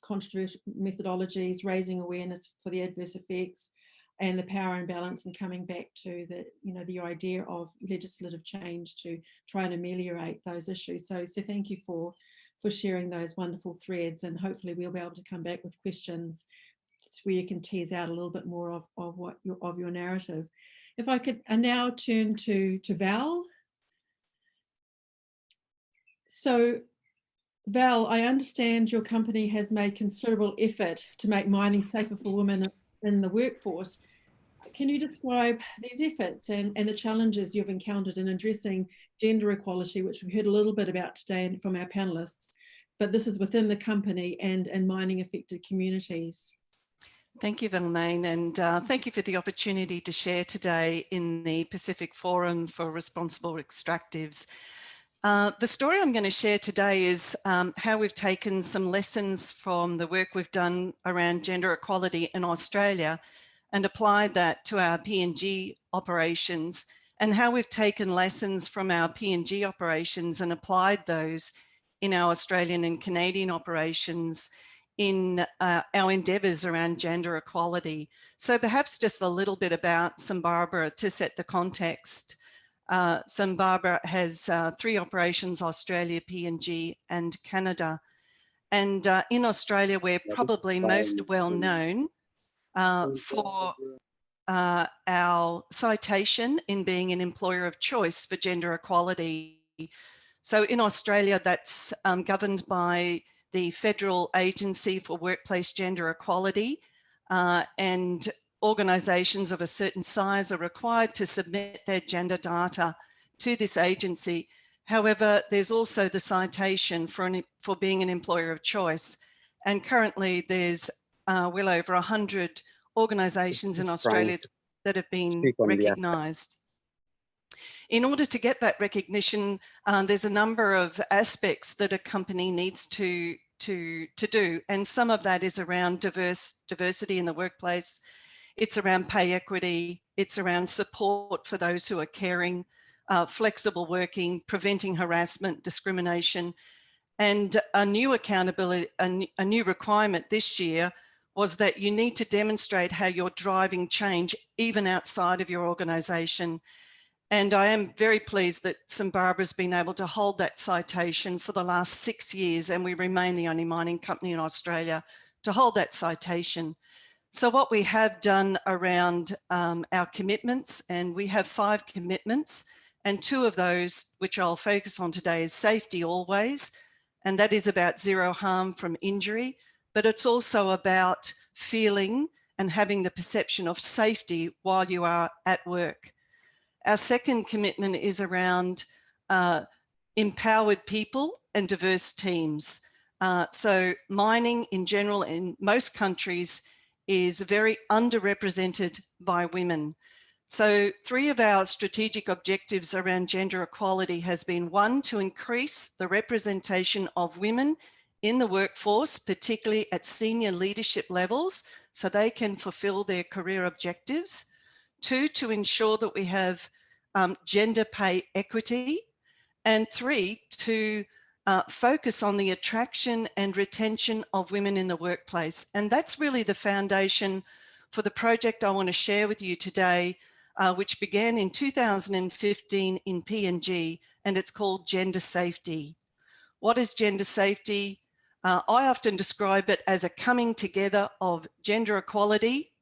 controversial methodologies, raising awareness for the adverse effects and the power imbalance, and coming back to the idea of legislative change to try and ameliorate those issues. So thank you for sharing those wonderful threads, and hopefully we'll be able to come back with questions where you can tease out a little bit more of your narrative. If I could now turn to Val. So Val, I understand your company has made considerable effort to make mining safer for women in the workforce. Can you describe these efforts and the challenges you've encountered in addressing gender equality, which we've heard a little bit about today from our panelists, but this is within the company and in mining affected communities? Thank you, Valmaine, and thank you for the opportunity to share today in the Pacific Forum for Responsible Extractives. The story I'm going to share today is how we've taken some lessons from the work we've done around gender equality in Australia and applied that to our PNG operations, and how we've taken lessons from our PNG operations and applied those in our Australian and Canadian operations in our endeavours around gender equality. So perhaps just a little bit about Solwara to set the context. Solwara has 3 operations: Australia, PNG and Canada. And in Australia, we're probably most well known for our citation in being an employer of choice for gender equality. So in Australia, that's governed by the Federal Agency for Workplace Gender Equality, and organisations of a certain size are required to submit their gender data to this agency. However, there's also the citation for being an employer of choice. And currently there's well over 100 organisations in Australia that have been recognised. In order to get that recognition, there's a number of aspects that a company needs to do. And some of that is around diversity in the workplace. It's around pay equity. It's around support for those who are caring, flexible working, preventing harassment, discrimination. And a new accountability, a new requirement this year was that you need to demonstrate how you're driving change even outside of your organisation. And I am very pleased that Solwara has been able to hold that citation for the last 6 years, and we remain the only mining company in Australia to hold that citation. So what we have done around our commitments, and we have 5 commitments, and 2 of those, which I'll focus on today, is safety always, and that is about zero harm from injury, but it's also about feeling and having the perception of safety while you are at work. Our second commitment is around empowered people and diverse teams. So mining in general in most countries is very underrepresented by women. So 3 of our strategic objectives around gender equality has been: 1, to increase the representation of women in the workforce, particularly at senior leadership levels, so they can fulfill their career objectives. 2, to ensure that we have gender pay equity. And 3, to focus on the attraction and retention of women in the workplace. And that's really the foundation for the project I want to share with you today, which began in 2015 in PNG, and it's called Gender Safety. What is gender safety? I often describe it as a coming together of gender equality,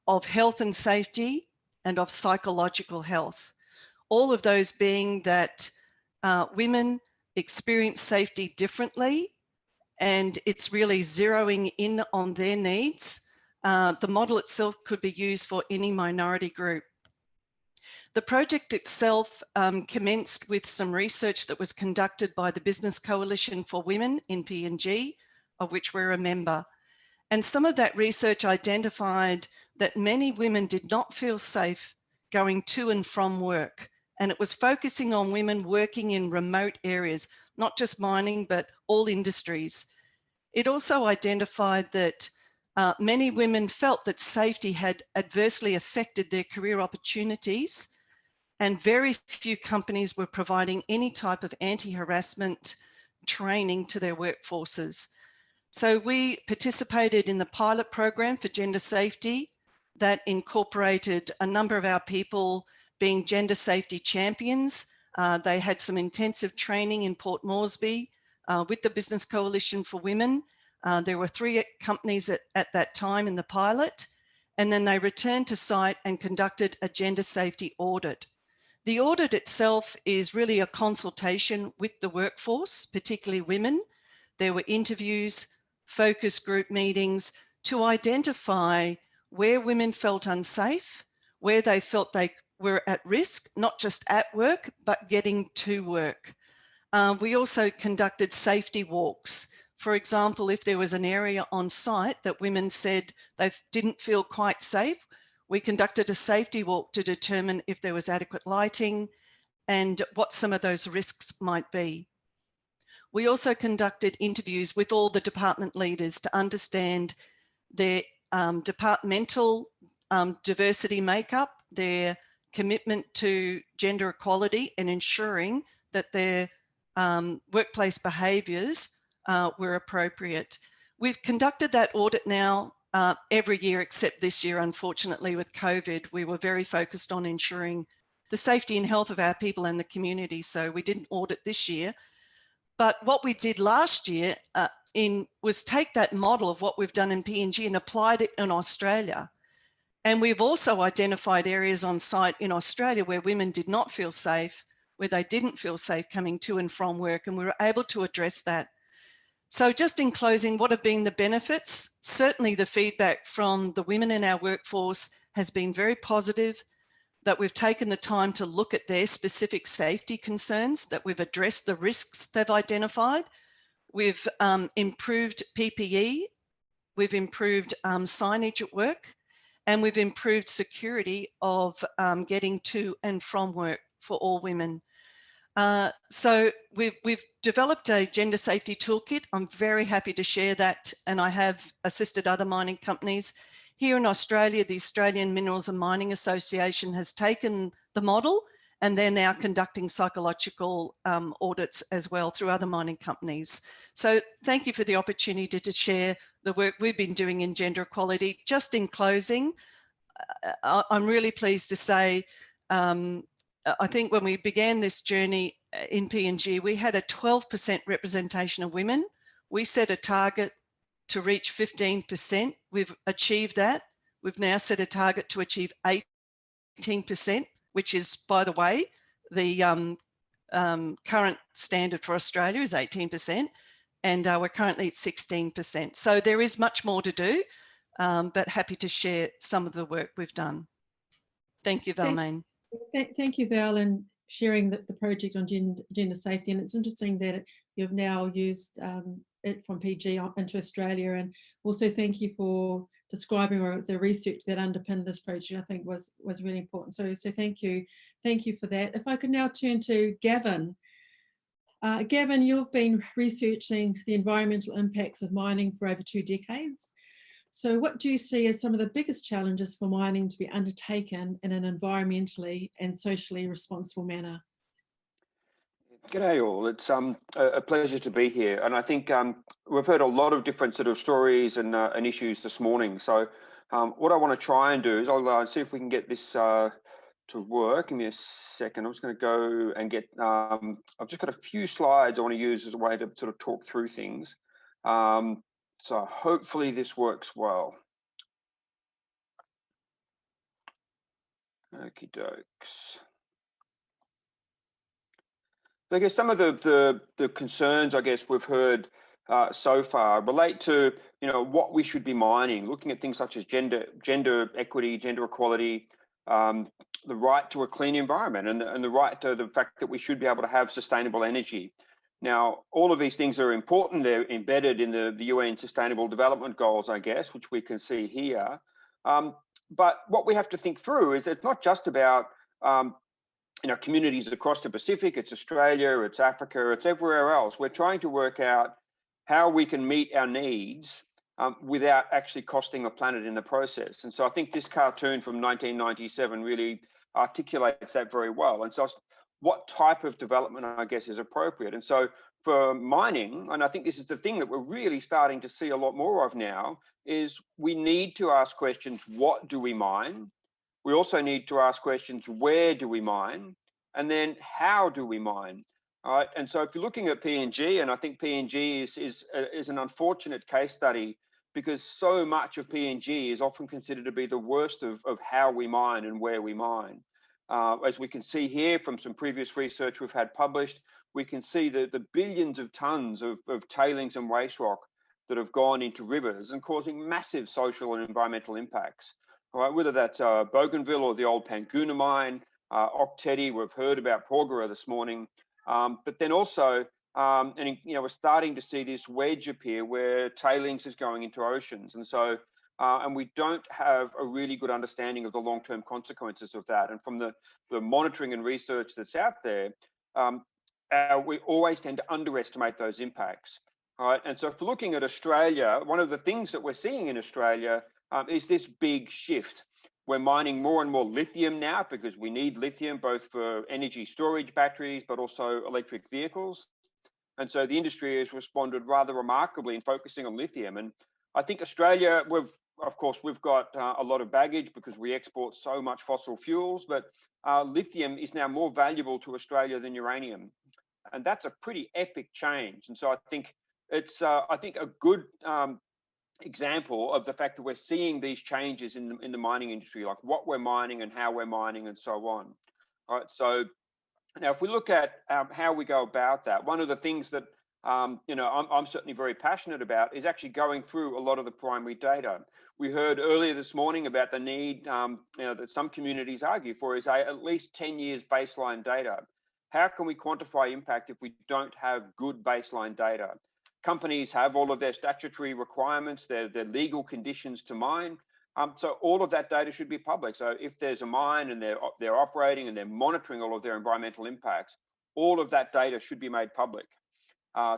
of health and safety, and of psychological health. All of those being that women experience safety differently, and it's really zeroing in on their needs. The model itself could be used for any minority group. The project itself commenced with some research that was conducted by the Business Coalition for Women in PNG, of which we're a member. And some of that research identified that many women did not feel safe going to and from work. And it was focusing on women working in remote areas, not just mining, but all industries. It also identified that many women felt that safety had adversely affected their career opportunities, and very few companies were providing any type of anti-harassment training to their workforces. So we participated in the pilot program for gender safety that incorporated a number of our people being gender safety champions. They had some intensive training in Port Moresby with the Business Coalition for Women. There were 3 companies at that time in the pilot, and then they returned to site and conducted a gender safety audit. The audit itself is really a consultation with the workforce, particularly women. There were interviews, focus group meetings to identify where women felt unsafe, where they felt they were at risk, not just at work, but getting to work. We also conducted safety walks. For example, if there was an area on site that women said they didn't feel quite safe, we conducted a safety walk to determine if there was adequate lighting and what some of those risks might be. We also conducted interviews with all the department leaders to understand their departmental diversity makeup, their commitment to gender equality, and ensuring that their workplace behaviours were appropriate. We've conducted that audit now every year except this year, unfortunately, with COVID. We were very focused on ensuring the safety and health of our people and the community, so we didn't audit this year. But what we did last year was take that model of what we've done in PNG and applied it in Australia. And we've also identified areas on site in Australia where women did not feel safe, where they didn't feel safe coming to and from work, and we were able to address that. So just in closing, what have been the benefits? Certainly the feedback from the women in our workforce has been very positive, that we've taken the time to look at their specific safety concerns, that we've addressed the risks they've identified. We've improved PPE, we've improved signage at work, and we've improved security of getting to and from work for all women. So we've developed a gender safety toolkit. I'm very happy to share that, and I have assisted other mining companies. Here in Australia, the Australian Minerals and Mining Association has taken the model, and they're now conducting psychological audits as well through other mining companies. So thank you for the opportunity to share the work we've been doing in gender equality. Just in closing, I'm really pleased to say, I think when we began this journey in PNG, we had a 12% representation of women. We set a target to reach 15%. We've achieved that. We've now set a target to achieve 18%, which is, by the way, the current standard for Australia is 18%, and we're currently at 16%. So there is much more to do, but happy to share some of the work we've done. Thank you, Valmaine. Thank you, Val, and sharing the project on gender safety. And it's interesting that you've now used it from PG into Australia, and also thank you for describing the research that underpinned this project. I think was really important. So thank you for that. If I could now turn to Gavin. Gavin, you've been researching the environmental impacts of mining for over 2 decades. So what do you see as some of the biggest challenges for mining to be undertaken in an environmentally and socially responsible manner? G'day all, it's a pleasure to be here, and I think we've heard a lot of different sort of stories and issues this morning. So what I want to try and do is I'll see if we can get this to work. Give me a second. I'm just going to go and get, I've just got a few slides I want to use as a way to sort of talk through things. So hopefully this works well. Okie dokes. I guess some of the concerns I guess we've heard so far relate to what we should be mining, looking at things such as gender equity, gender equality, the right to a clean environment, and the right to the fact that we should be able to have sustainable energy. Now, all of these things are important. They're embedded in the UN Sustainable Development Goals, I guess, which we can see here. But what we have to think through is it's not just about communities across the Pacific. It's Australia, it's Africa, it's everywhere else. We're trying to work out how we can meet our needs without actually costing the planet in the process. And so I think this cartoon from 1997 really articulates that very well. And so what type of development, I guess, is appropriate? And so for mining, and I think this is the thing that we're really starting to see a lot more of now, is we need to ask questions, what do we mine? We also need to ask questions, where do we mine? And then how do we mine? All right. And so if you're looking at PNG, and I think PNG is an unfortunate case study, because so much of PNG is often considered to be the worst of how we mine and where we mine. As we can see here from some previous research we've had published, we can see the billions of tons of tailings and waste rock that have gone into rivers and causing massive social and environmental impacts. All right, whether that's Bougainville or the old Panguna mine, OHCHR, we've heard about Porgera this morning, but then also, we're starting to see this wedge appear where tailings is going into oceans. And so, and we don't have a really good understanding of the long-term consequences of that. And from the monitoring and research that's out there, we always tend to underestimate those impacts. All right, and so if looking at Australia, one of the things that we're seeing in Australia is this big shift. We're mining more and more lithium now because we need lithium both for energy storage batteries, but also electric vehicles. And so the industry has responded rather remarkably in focusing on lithium. And I think Australia, we've got a lot of baggage because we export so much fossil fuels, but lithium is now more valuable to Australia than uranium. And that's a pretty epic change. And so I think it's, a good example of the fact that we're seeing these changes in the mining industry, like what we're mining and how we're mining and so on. All right, so now if we look at how we go about that, one of the things that I'm certainly very passionate about is actually going through a lot of the primary data. We heard earlier this morning about the need that some communities argue for is at least 10 years baseline data. How can we quantify impact if we don't have good baseline data? Companies have all of their statutory requirements, their legal conditions to mine. So all of that data should be public. So if there's a mine and they're operating and they're monitoring all of their environmental impacts, all of that data should be made public.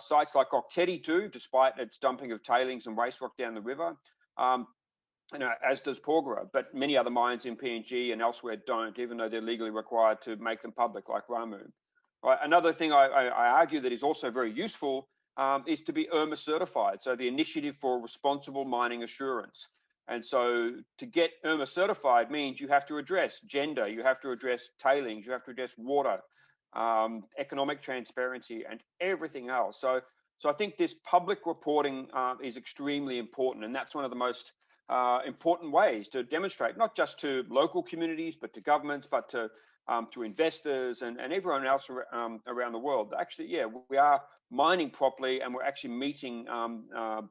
Sites like OHCHR too, despite its dumping of tailings and waste rock down the river, as does Porgera, but many other mines in PNG and elsewhere don't, even though they're legally required to make them public, like Ramu. Right. Another thing I argue that is also very useful is to be IRMA certified, so the Initiative for Responsible Mining Assurance. And so to get IRMA certified means you have to address gender, you have to address tailings, you have to address water, economic transparency, and everything else. So I think this public reporting is extremely important, and that's one of the most important ways to demonstrate, not just to local communities, but to governments, but to investors and everyone else around the world. Actually, yeah, we are mining properly, and we're actually meeting, I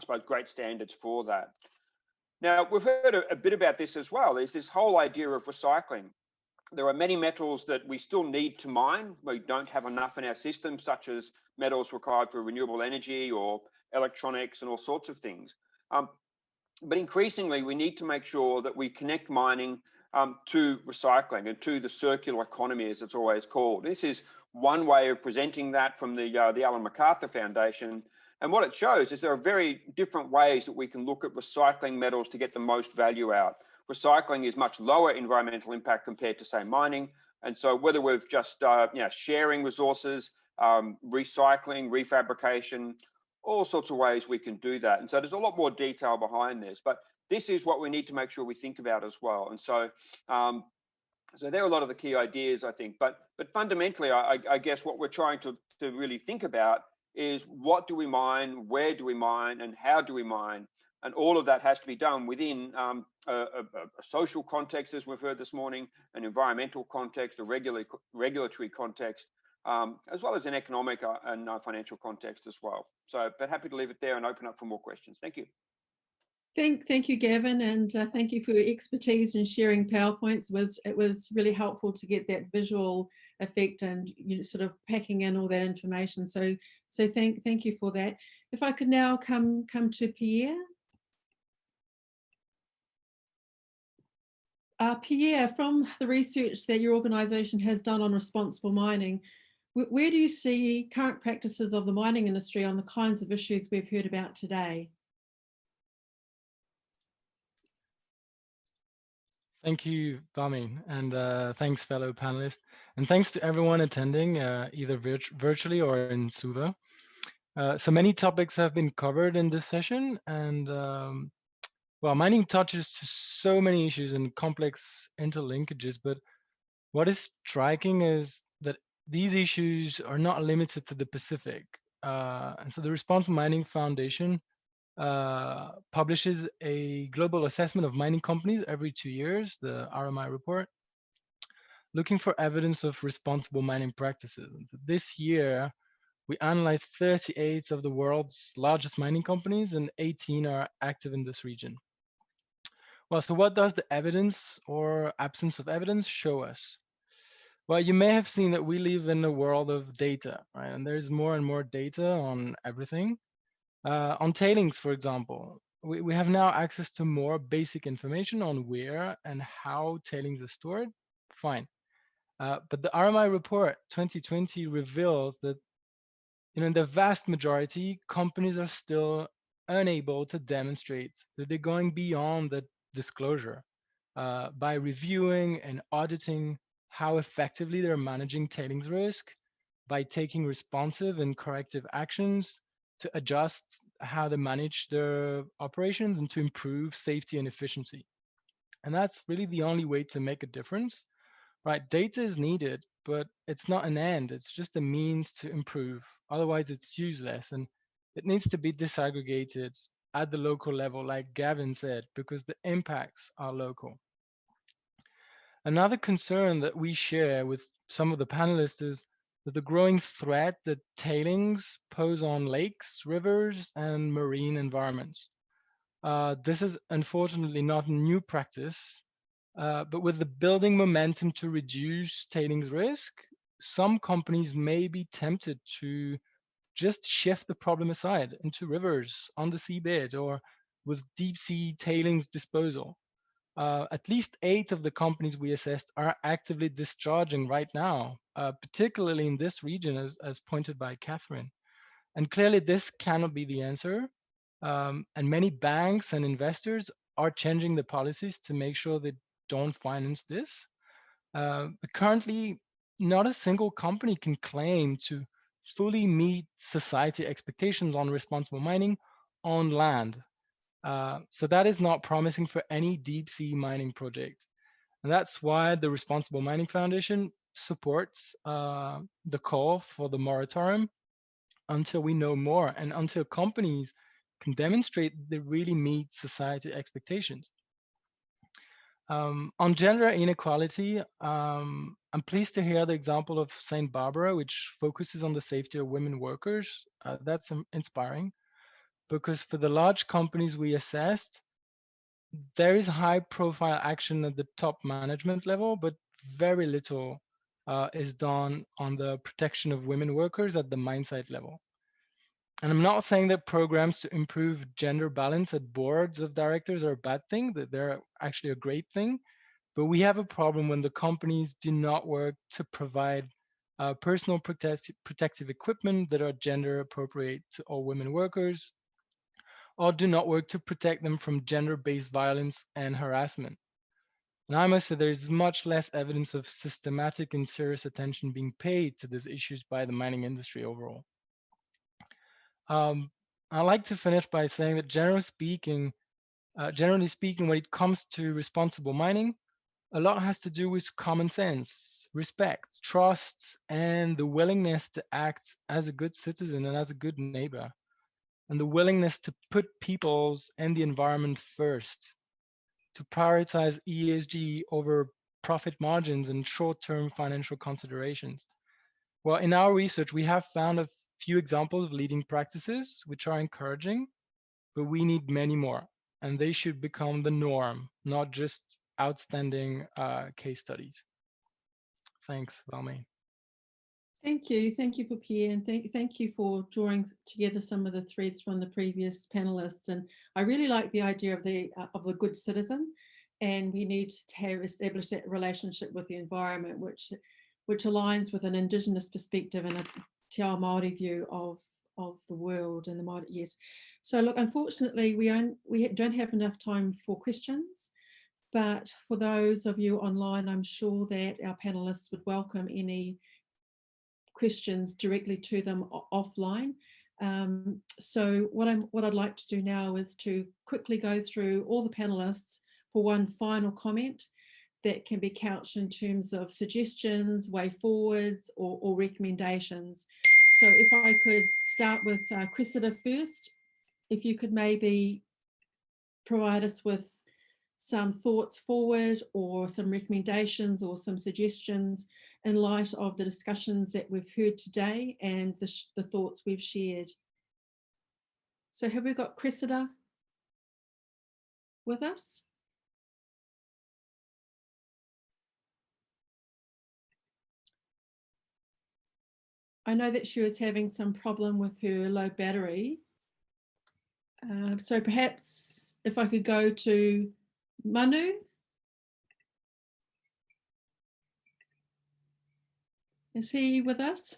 suppose, great standards for that. Now, we've heard a bit about this as well. There's this whole idea of recycling. There are many metals that we still need to mine. We don't have enough in our system, such as metals required for renewable energy or electronics and all sorts of things. But increasingly, we need to make sure that we connect mining to recycling and to the circular economy, as it's always called. This is one way of presenting that from the Ellen MacArthur Foundation. And what it shows is there are very different ways that we can look at recycling metals to get the most value out. Recycling is much lower environmental impact compared to, say, mining. And so whether we're just sharing resources, recycling, refabrication, all sorts of ways we can do that. And so there's a lot more detail behind this, but this is what we need to make sure we think about as well. And so, so there are a lot of the key ideas, I think, but fundamentally, I guess what we're trying to really think about is what do we mine, where do we mine, and how do we mine? And all of that has to be done within a social context, as we've heard this morning, an environmental context, a regulatory context, as well as an economic and financial context as well. So, but happy to leave it there and open up for more questions. Thank you. Thank you, Gavin, and thank you for your expertise in sharing PowerPoints. It was really helpful to get that visual effect and sort of packing in all that information. So thank you for that. If I could now come to Pierre. Pierre, from the research that your organisation has done on responsible mining, where do you see current practices of the mining industry on the kinds of issues we've heard about today? Thank you, Valmaine, and thanks, fellow panelists. And thanks to everyone attending, either virtually or in Suva. So many topics have been covered in this session, and well, mining touches to so many issues and complex interlinkages, but what is striking is that these issues are not limited to the Pacific. And so the Responsible Mining Foundation publishes a global assessment of mining companies every 2 years, the RMI report, looking for evidence of responsible mining practices. This year, We analyzed 38 of the world's largest mining companies, and 18 are active in this region. Well, so what does the evidence or absence of evidence show us? Well, you may have seen that we live in a world of data, right? And there's more and more data on everything. On tailings, for example, we have now access to more basic information on where and how tailings are stored. Fine. But the RMI report 2020 reveals that in the vast majority, companies are still unable to demonstrate that they're going beyond the disclosure by reviewing and auditing how effectively they're managing tailings risk, by taking responsive and corrective actions to adjust how they manage their operations and to improve safety and efficiency. And that's really the only way to make a difference, right? Data is needed, but it's not an end. It's just a means to improve. Otherwise, it's useless. And it needs to be disaggregated at the local level, like Gavin said, because the impacts are local. Another concern that we share with some of the panelists is that the growing threat that tailings pose on lakes, rivers, and marine environments. This is unfortunately not a new practice, but with the building momentum to reduce tailings risk, some companies may be tempted to just shift the problem aside into rivers, on the seabed, or with deep sea tailings disposal. At least 8 of the companies we assessed are actively discharging right now, particularly in this region, as pointed by Catherine. And clearly this cannot be the answer. And many banks and investors are changing the policies to make sure they don't finance this. But currently, not a single company can claim to fully meet society expectations on responsible mining on land. So that is not promising for any deep sea mining project. And that's why the Responsible Mining Foundation supports the call for the moratorium until we know more and until companies can demonstrate they really meet society expectations. On gender inequality, I'm pleased to hear the example of St. Barbara, which focuses on the safety of women workers. That's inspiring, because for the large companies we assessed, there is high profile action at the top management level, but very little is done on the protection of women workers at the mine site level. And I'm not saying that programs to improve gender balance at boards of directors are a bad thing, that they're actually a great thing, but we have a problem when the companies do not work to provide personal protective equipment that are gender appropriate to all women workers, or do not work to protect them from gender-based violence and harassment. And I must say there's much less evidence of systematic and serious attention being paid to these issues by the mining industry overall. I'd like to finish by saying that generally speaking, when it comes to responsible mining, a lot has to do with common sense, respect, trust, and the willingness to act as a good citizen and as a good neighbor, and the willingness to put people's and the environment first, to prioritize ESG over profit margins and short-term financial considerations. Well, in our research, we have found a few examples of leading practices which are encouraging, but we need many more, and they should become the norm, not just outstanding case studies. Thanks, Valmaine. Thank you for Pierre, and thank you for drawing together some of the threads from the previous panelists. And I really like the idea of the good citizen, and we need to have established that relationship with the environment, which aligns with an Indigenous perspective and a Te Ao Māori view of the world and the Māori. Yes. So look, unfortunately, we don't have enough time for questions. But for those of you online, I'm sure that our panelists would welcome any questions directly to them offline. So what I'd like to do now is to quickly go through all the panelists for one final comment that can be couched in terms of suggestions, way forwards, or recommendations. So if I could start with Cressida first, if you could maybe provide us with some thoughts forward or some recommendations or some suggestions in light of the discussions that we've heard today and the thoughts we've shared. So have we got Cressida with us? I know that she was having some problem with her low battery. So perhaps if I could go to Manu. Is he with us?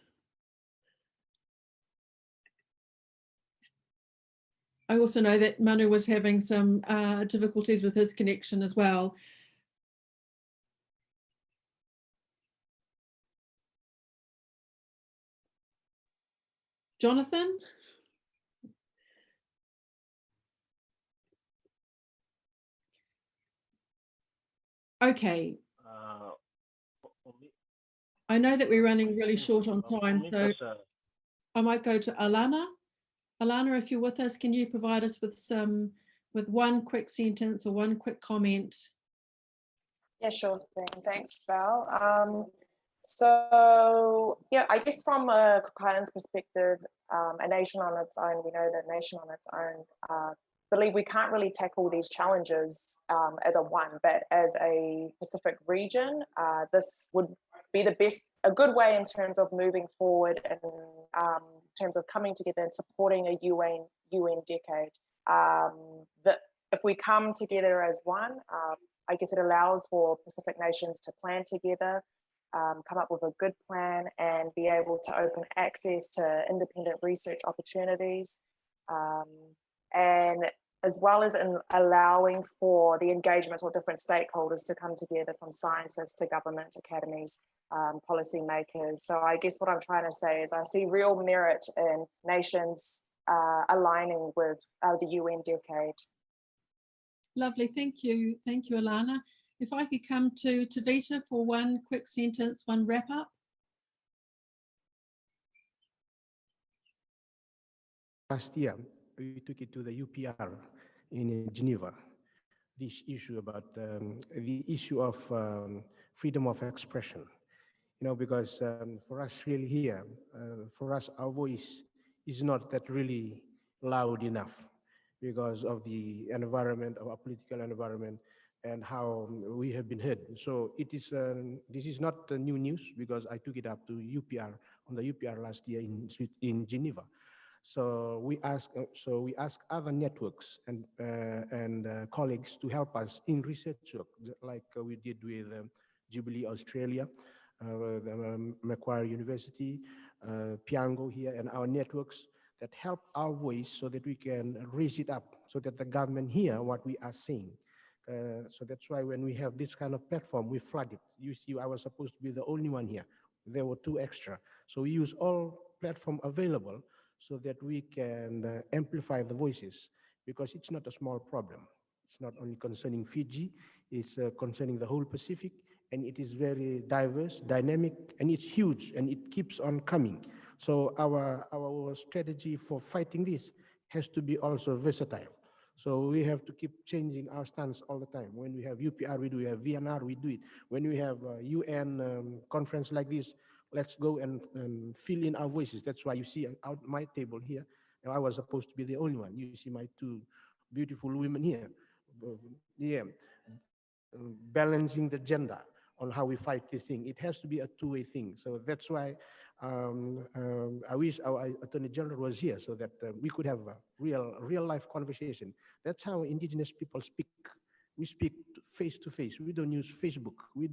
I also know that Manu was having some difficulties with his connection as well. Jonathan? Okay. I know that we're running really short on time, so I might go to Alanna. Alanna, if you're with us, can you provide us with one quick sentence or one quick comment? Yeah, sure thing. Thanks, Val. So, yeah, I guess from a Kuala perspective, a nation on its own, we know that a nation on its own, believe we can't really tackle these challenges as a one, but as a Pacific region, this would be a good way in terms of moving forward and in terms of coming together and supporting a UN decade. That if we come together as one, I guess it allows for Pacific nations to plan together, come up with a good plan and be able to open access to independent research opportunities, and as well as in allowing for the engagement of different stakeholders to come together, from scientists to government, academies, policymakers. So I guess what I'm trying to say is I see real merit in nations aligning with the UN decade. Lovely, thank you. Thank you, Alanna. If I could come to Tevita for one quick sentence, one wrap up. Last year, we took it to the UPR in Geneva, this issue about the issue of freedom of expression. You know, because for us really here, for us, our voice is not that really loud enough because of the environment, of our political environment, and how we have been heard. So it is, this is not new news because I took it up to UPR, on the UPR last year in Geneva. So we ask other networks and colleagues to help us in research work, like we did with Jubilee Australia, Macquarie University, Piango here, and our networks that help our voice so that we can raise it up, so that the government hear what we are saying. So that's why when we have this kind of platform, we flood it. You see, I was supposed to be the only one here. There were 2 extra. So we use all platform available so that we can amplify the voices, because it's not a small problem. It's not only concerning Fiji, it's concerning the whole Pacific, and it is very diverse, dynamic, and it's huge, and it keeps on coming. So our strategy for fighting this has to be also versatile. So we have to keep changing our stance all the time. When we have UPR, we do. We have VNR, we do it. When we have a UN conference like this, let's go and fill in our voices. That's why you see out my table here. I was supposed to be the only one. You see my 2 beautiful women here. Yeah, balancing the gender on how we fight this thing. It has to be a 2-way thing. So that's why I wish our Attorney General was here so that we could have a real life conversation. That's how Indigenous people speak. We speak face to face. We don't use Facebook. We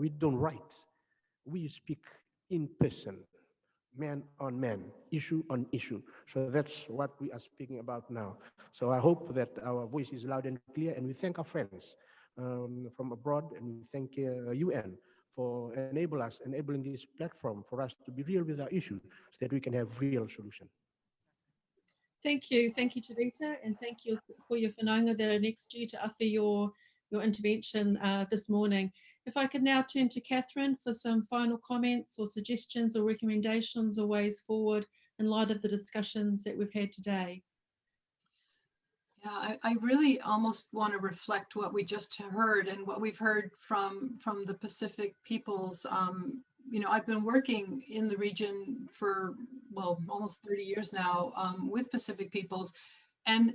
don't write. We speak in person, man on man, issue on issue. So that's what we are speaking about now. So I hope that our voice is loud and clear, and we thank our friends from abroad, and we thank UN for enabling this platform for us to be real with our issue so that we can have real solution. Thank you, Tevita, and thank you for your whanaunga that are next to you to offer your intervention this morning. If I could now turn to Catherine for some final comments or suggestions or recommendations or ways forward in light of the discussions that we've had today. Yeah, I really almost want to reflect what we just heard and what we've heard from the Pacific peoples. You know, I've been working in the region for, well, almost 30 years now with Pacific peoples. And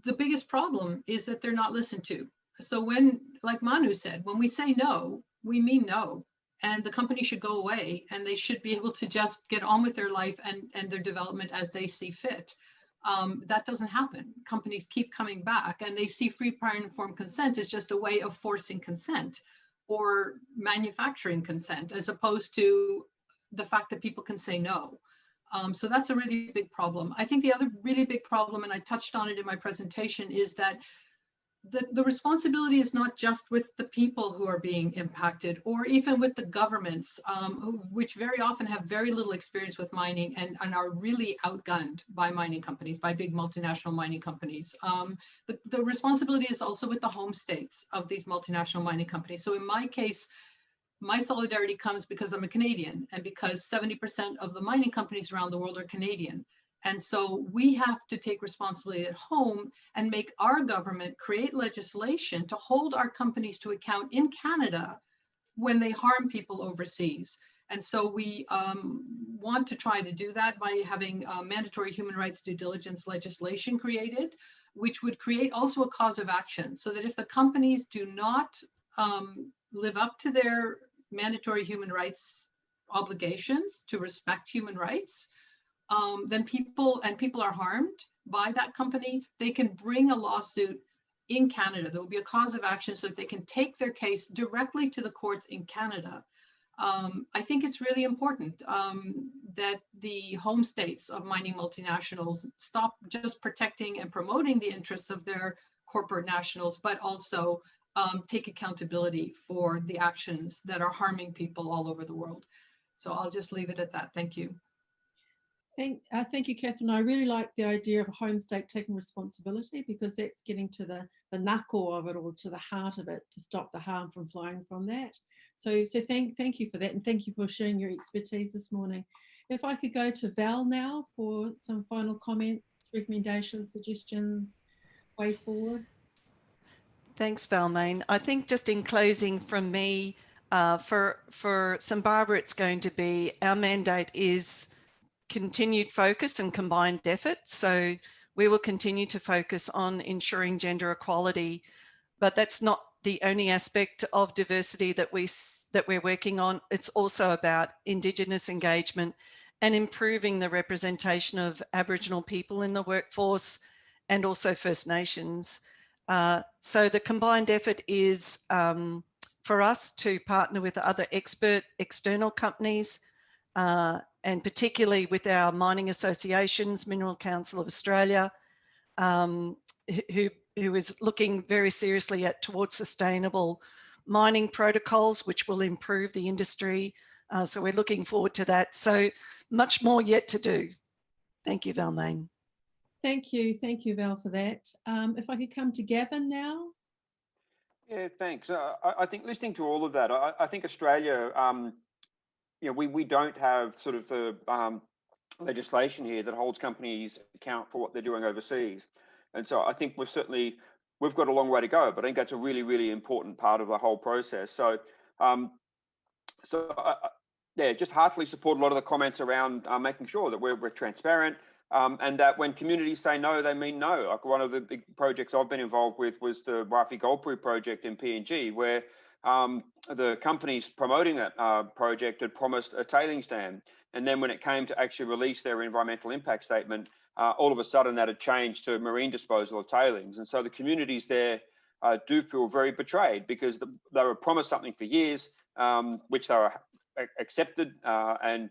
the biggest problem is that they're not listened to. So when, like Manu said, when we say no, we mean no. And the company should go away and they should be able to just get on with their life and their development as they see fit. That doesn't happen. Companies keep coming back and they see free, prior, and informed consent as just a way of forcing consent or manufacturing consent, as opposed to the fact that people can say no. So that's a really big problem. I think the other really big problem, and I touched on it in my presentation, is that the responsibility is not just with the people who are being impacted, or even with the governments, which very often have very little experience with mining and are really outgunned by mining companies, by big multinational mining companies. The responsibility is also with the home states of these multinational mining companies. So in my case, my solidarity comes because I'm a Canadian and because 70% of the mining companies around the world are Canadian. And so we have to take responsibility at home and make our government create legislation to hold our companies to account in Canada when they harm people overseas. And so we want to try to do that by having mandatory human rights due diligence legislation created, which would create also a cause of action, so that if the companies do not live up to their mandatory human rights obligations to respect human rights, then people are harmed by that company, they can bring a lawsuit in Canada. There will be a cause of action so that they can take their case directly to the courts in Canada. I think it's really important that the home states of mining multinationals stop just protecting and promoting the interests of their corporate nationals, but also take accountability for the actions that are harming people all over the world. So I'll just leave it at that. Thank you. Thank you, Catherine. I really like the idea of a home state taking responsibility, because that's getting to the knuckle of it, or to the heart of it, to stop the harm from flowing from that. So thank you for that, and thank you for sharing your expertise this morning. If I could go to Val now for some final comments, recommendations, suggestions, way forward. Thanks, Valmaine. I think just in closing from me, for Zimbabwe, it's going to be, our mandate is continued focus and combined effort. So we will continue to focus on ensuring gender equality, but that's not the only aspect of diversity that we're working on. It's also about Indigenous engagement and improving the representation of Aboriginal people in the workforce, and also First Nations. So the combined effort is for us to partner with other expert external companies, and particularly with our mining associations, Mineral Council of Australia, who is looking very seriously towards sustainable mining protocols, which will improve the industry. So we're looking forward to that. So much more yet to do. Thank you, Valmaine. Thank you, Val, for that. If I could come to Gavin now. Yeah, thanks. I think listening to all of that, I think Australia, you know, we don't have sort of the legislation here that holds companies account for what they're doing overseas. And so I think we've got a long way to go, but I think that's a really, really important part of the whole process. So, yeah, just heartily support a lot of the comments around making sure that we're transparent, and that when communities say no, they mean no. Like, one of the big projects I've been involved with was the Wafi Goldproof project in PNG, where the companies promoting that project had promised a tailings dam. And then when it came to actually release their environmental impact statement, all of a sudden that had changed to marine disposal of tailings. And so the communities there do feel very betrayed, because they were promised something for years, which they were accepted and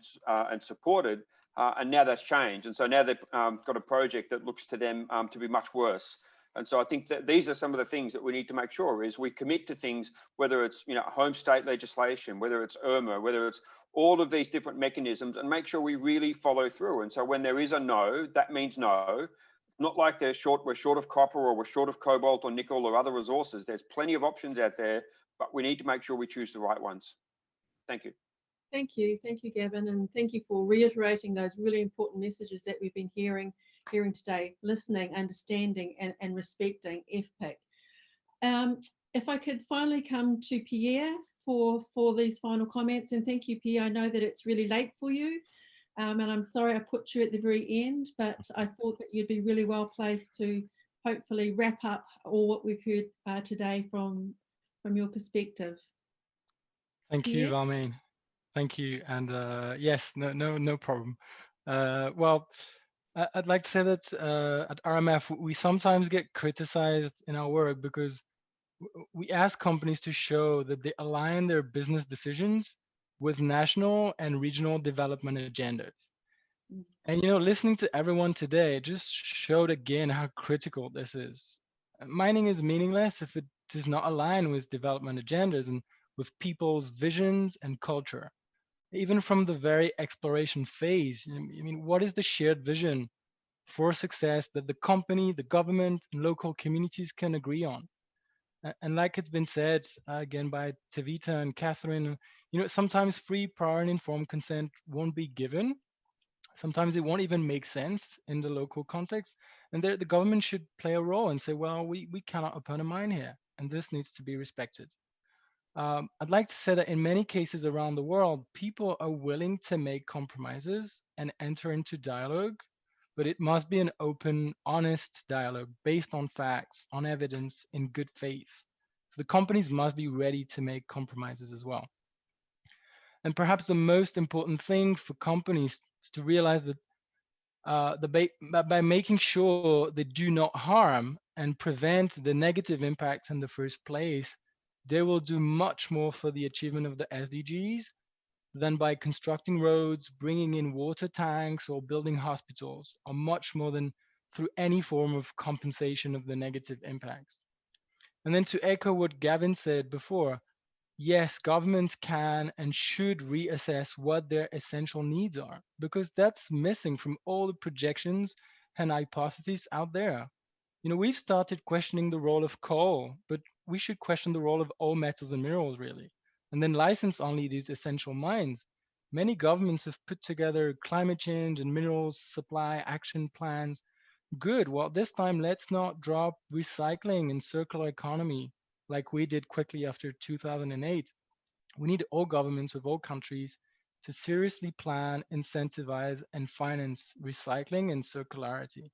supported, and now that's changed. And so now they've got a project that looks to them to be much worse. And so I think that these are some of the things that we need to make sure is we commit to things, whether it's, you know, home state legislation, whether it's IRMA, whether it's all of these different mechanisms, and make sure we really follow through. And so when there is a no, that means no. It's not like we're short of copper, or we're short of cobalt or nickel or other resources. There's plenty of options out there, but we need to make sure we choose the right ones. Thank you. Thank you, Gavin, and thank you for reiterating those really important messages that we've been hearing today: listening, understanding, and respecting FPIC. If I could finally come to Pierre for these final comments, and thank you, Pierre. I know that it's really late for you, and I'm sorry I put you at the very end, but I thought that you'd be really well placed to hopefully wrap up all what we've heard today from your perspective. Thank you, Valmaine. Thank you, and yes, no problem. Well, I'd like to say that at RMF we sometimes get criticized in our work because we ask companies to show that they align their business decisions with national and regional development agendas. And listening to everyone today just showed again how critical this is. Mining is meaningless if it does not align with development agendas and with people's visions and culture. Even from the very exploration phase, I mean, what is the shared vision for success that the company, the government, and local communities can agree on? And like it's been said again by Tevita and Catherine, sometimes free, prior, and informed consent won't be given. Sometimes it won't even make sense in the local context. And the government should play a role and say, well, we cannot open a mine here, and this needs to be respected. I'd like to say that in many cases around the world, people are willing to make compromises and enter into dialogue, but it must be an open, honest dialogue based on facts, on evidence, in good faith. So the companies must be ready to make compromises as well. And perhaps the most important thing for companies is to realize that by making sure they do not harm and prevent the negative impacts in the first place, they will do much more for the achievement of the SDGs than by constructing roads, bringing in water tanks, or building hospitals, or much more than through any form of compensation of the negative impacts. And then to echo what Gavin said before, yes, governments can and should reassess what their essential needs are, because that's missing from all the projections and hypotheses out there. We've started questioning the role of coal, but we should question the role of all metals and minerals, really, and then license only these essential mines. Many governments have put together climate change and minerals supply action plans. Good. Well, this time, let's not drop recycling and circular economy like we did quickly after 2008. We need all governments of all countries to seriously plan, incentivize, and finance recycling and circularity.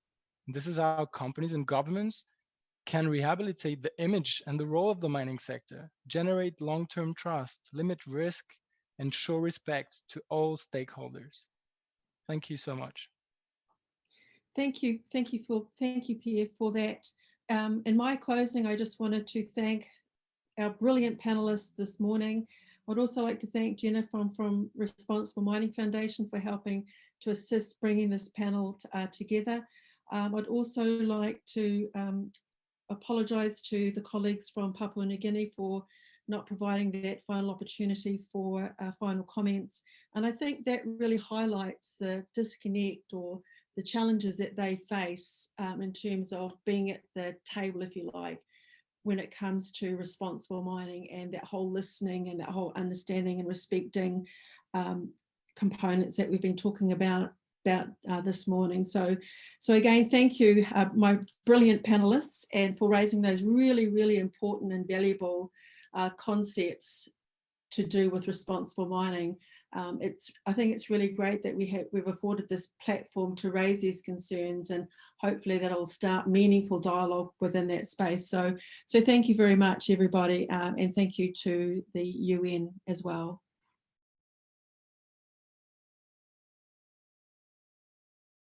And this is how companies and governments can rehabilitate the image and the role of the mining sector, generate long-term trust, limit risk, and show respect to all stakeholders. Thank you so much. Thank you, Pierre, for that. In my closing, I just wanted to thank our brilliant panelists this morning. I'd also like to thank Jenna from Responsible Mining Foundation for helping to assist bringing this panel together. I'd also like to apologise to the colleagues from Papua New Guinea for not providing that final opportunity for final comments. And I think that really highlights the disconnect or the challenges that they face in terms of being at the table, if you like, when it comes to responsible mining and that whole listening and that whole understanding and respecting components that we've been talking about this morning. So again, thank you, my brilliant panelists, and for raising those really, really important and valuable concepts to do with responsible mining. I think it's really great that we've afforded this platform to raise these concerns, and hopefully that'll start meaningful dialogue within that space. So thank you very much, everybody, and thank you to the UN as well.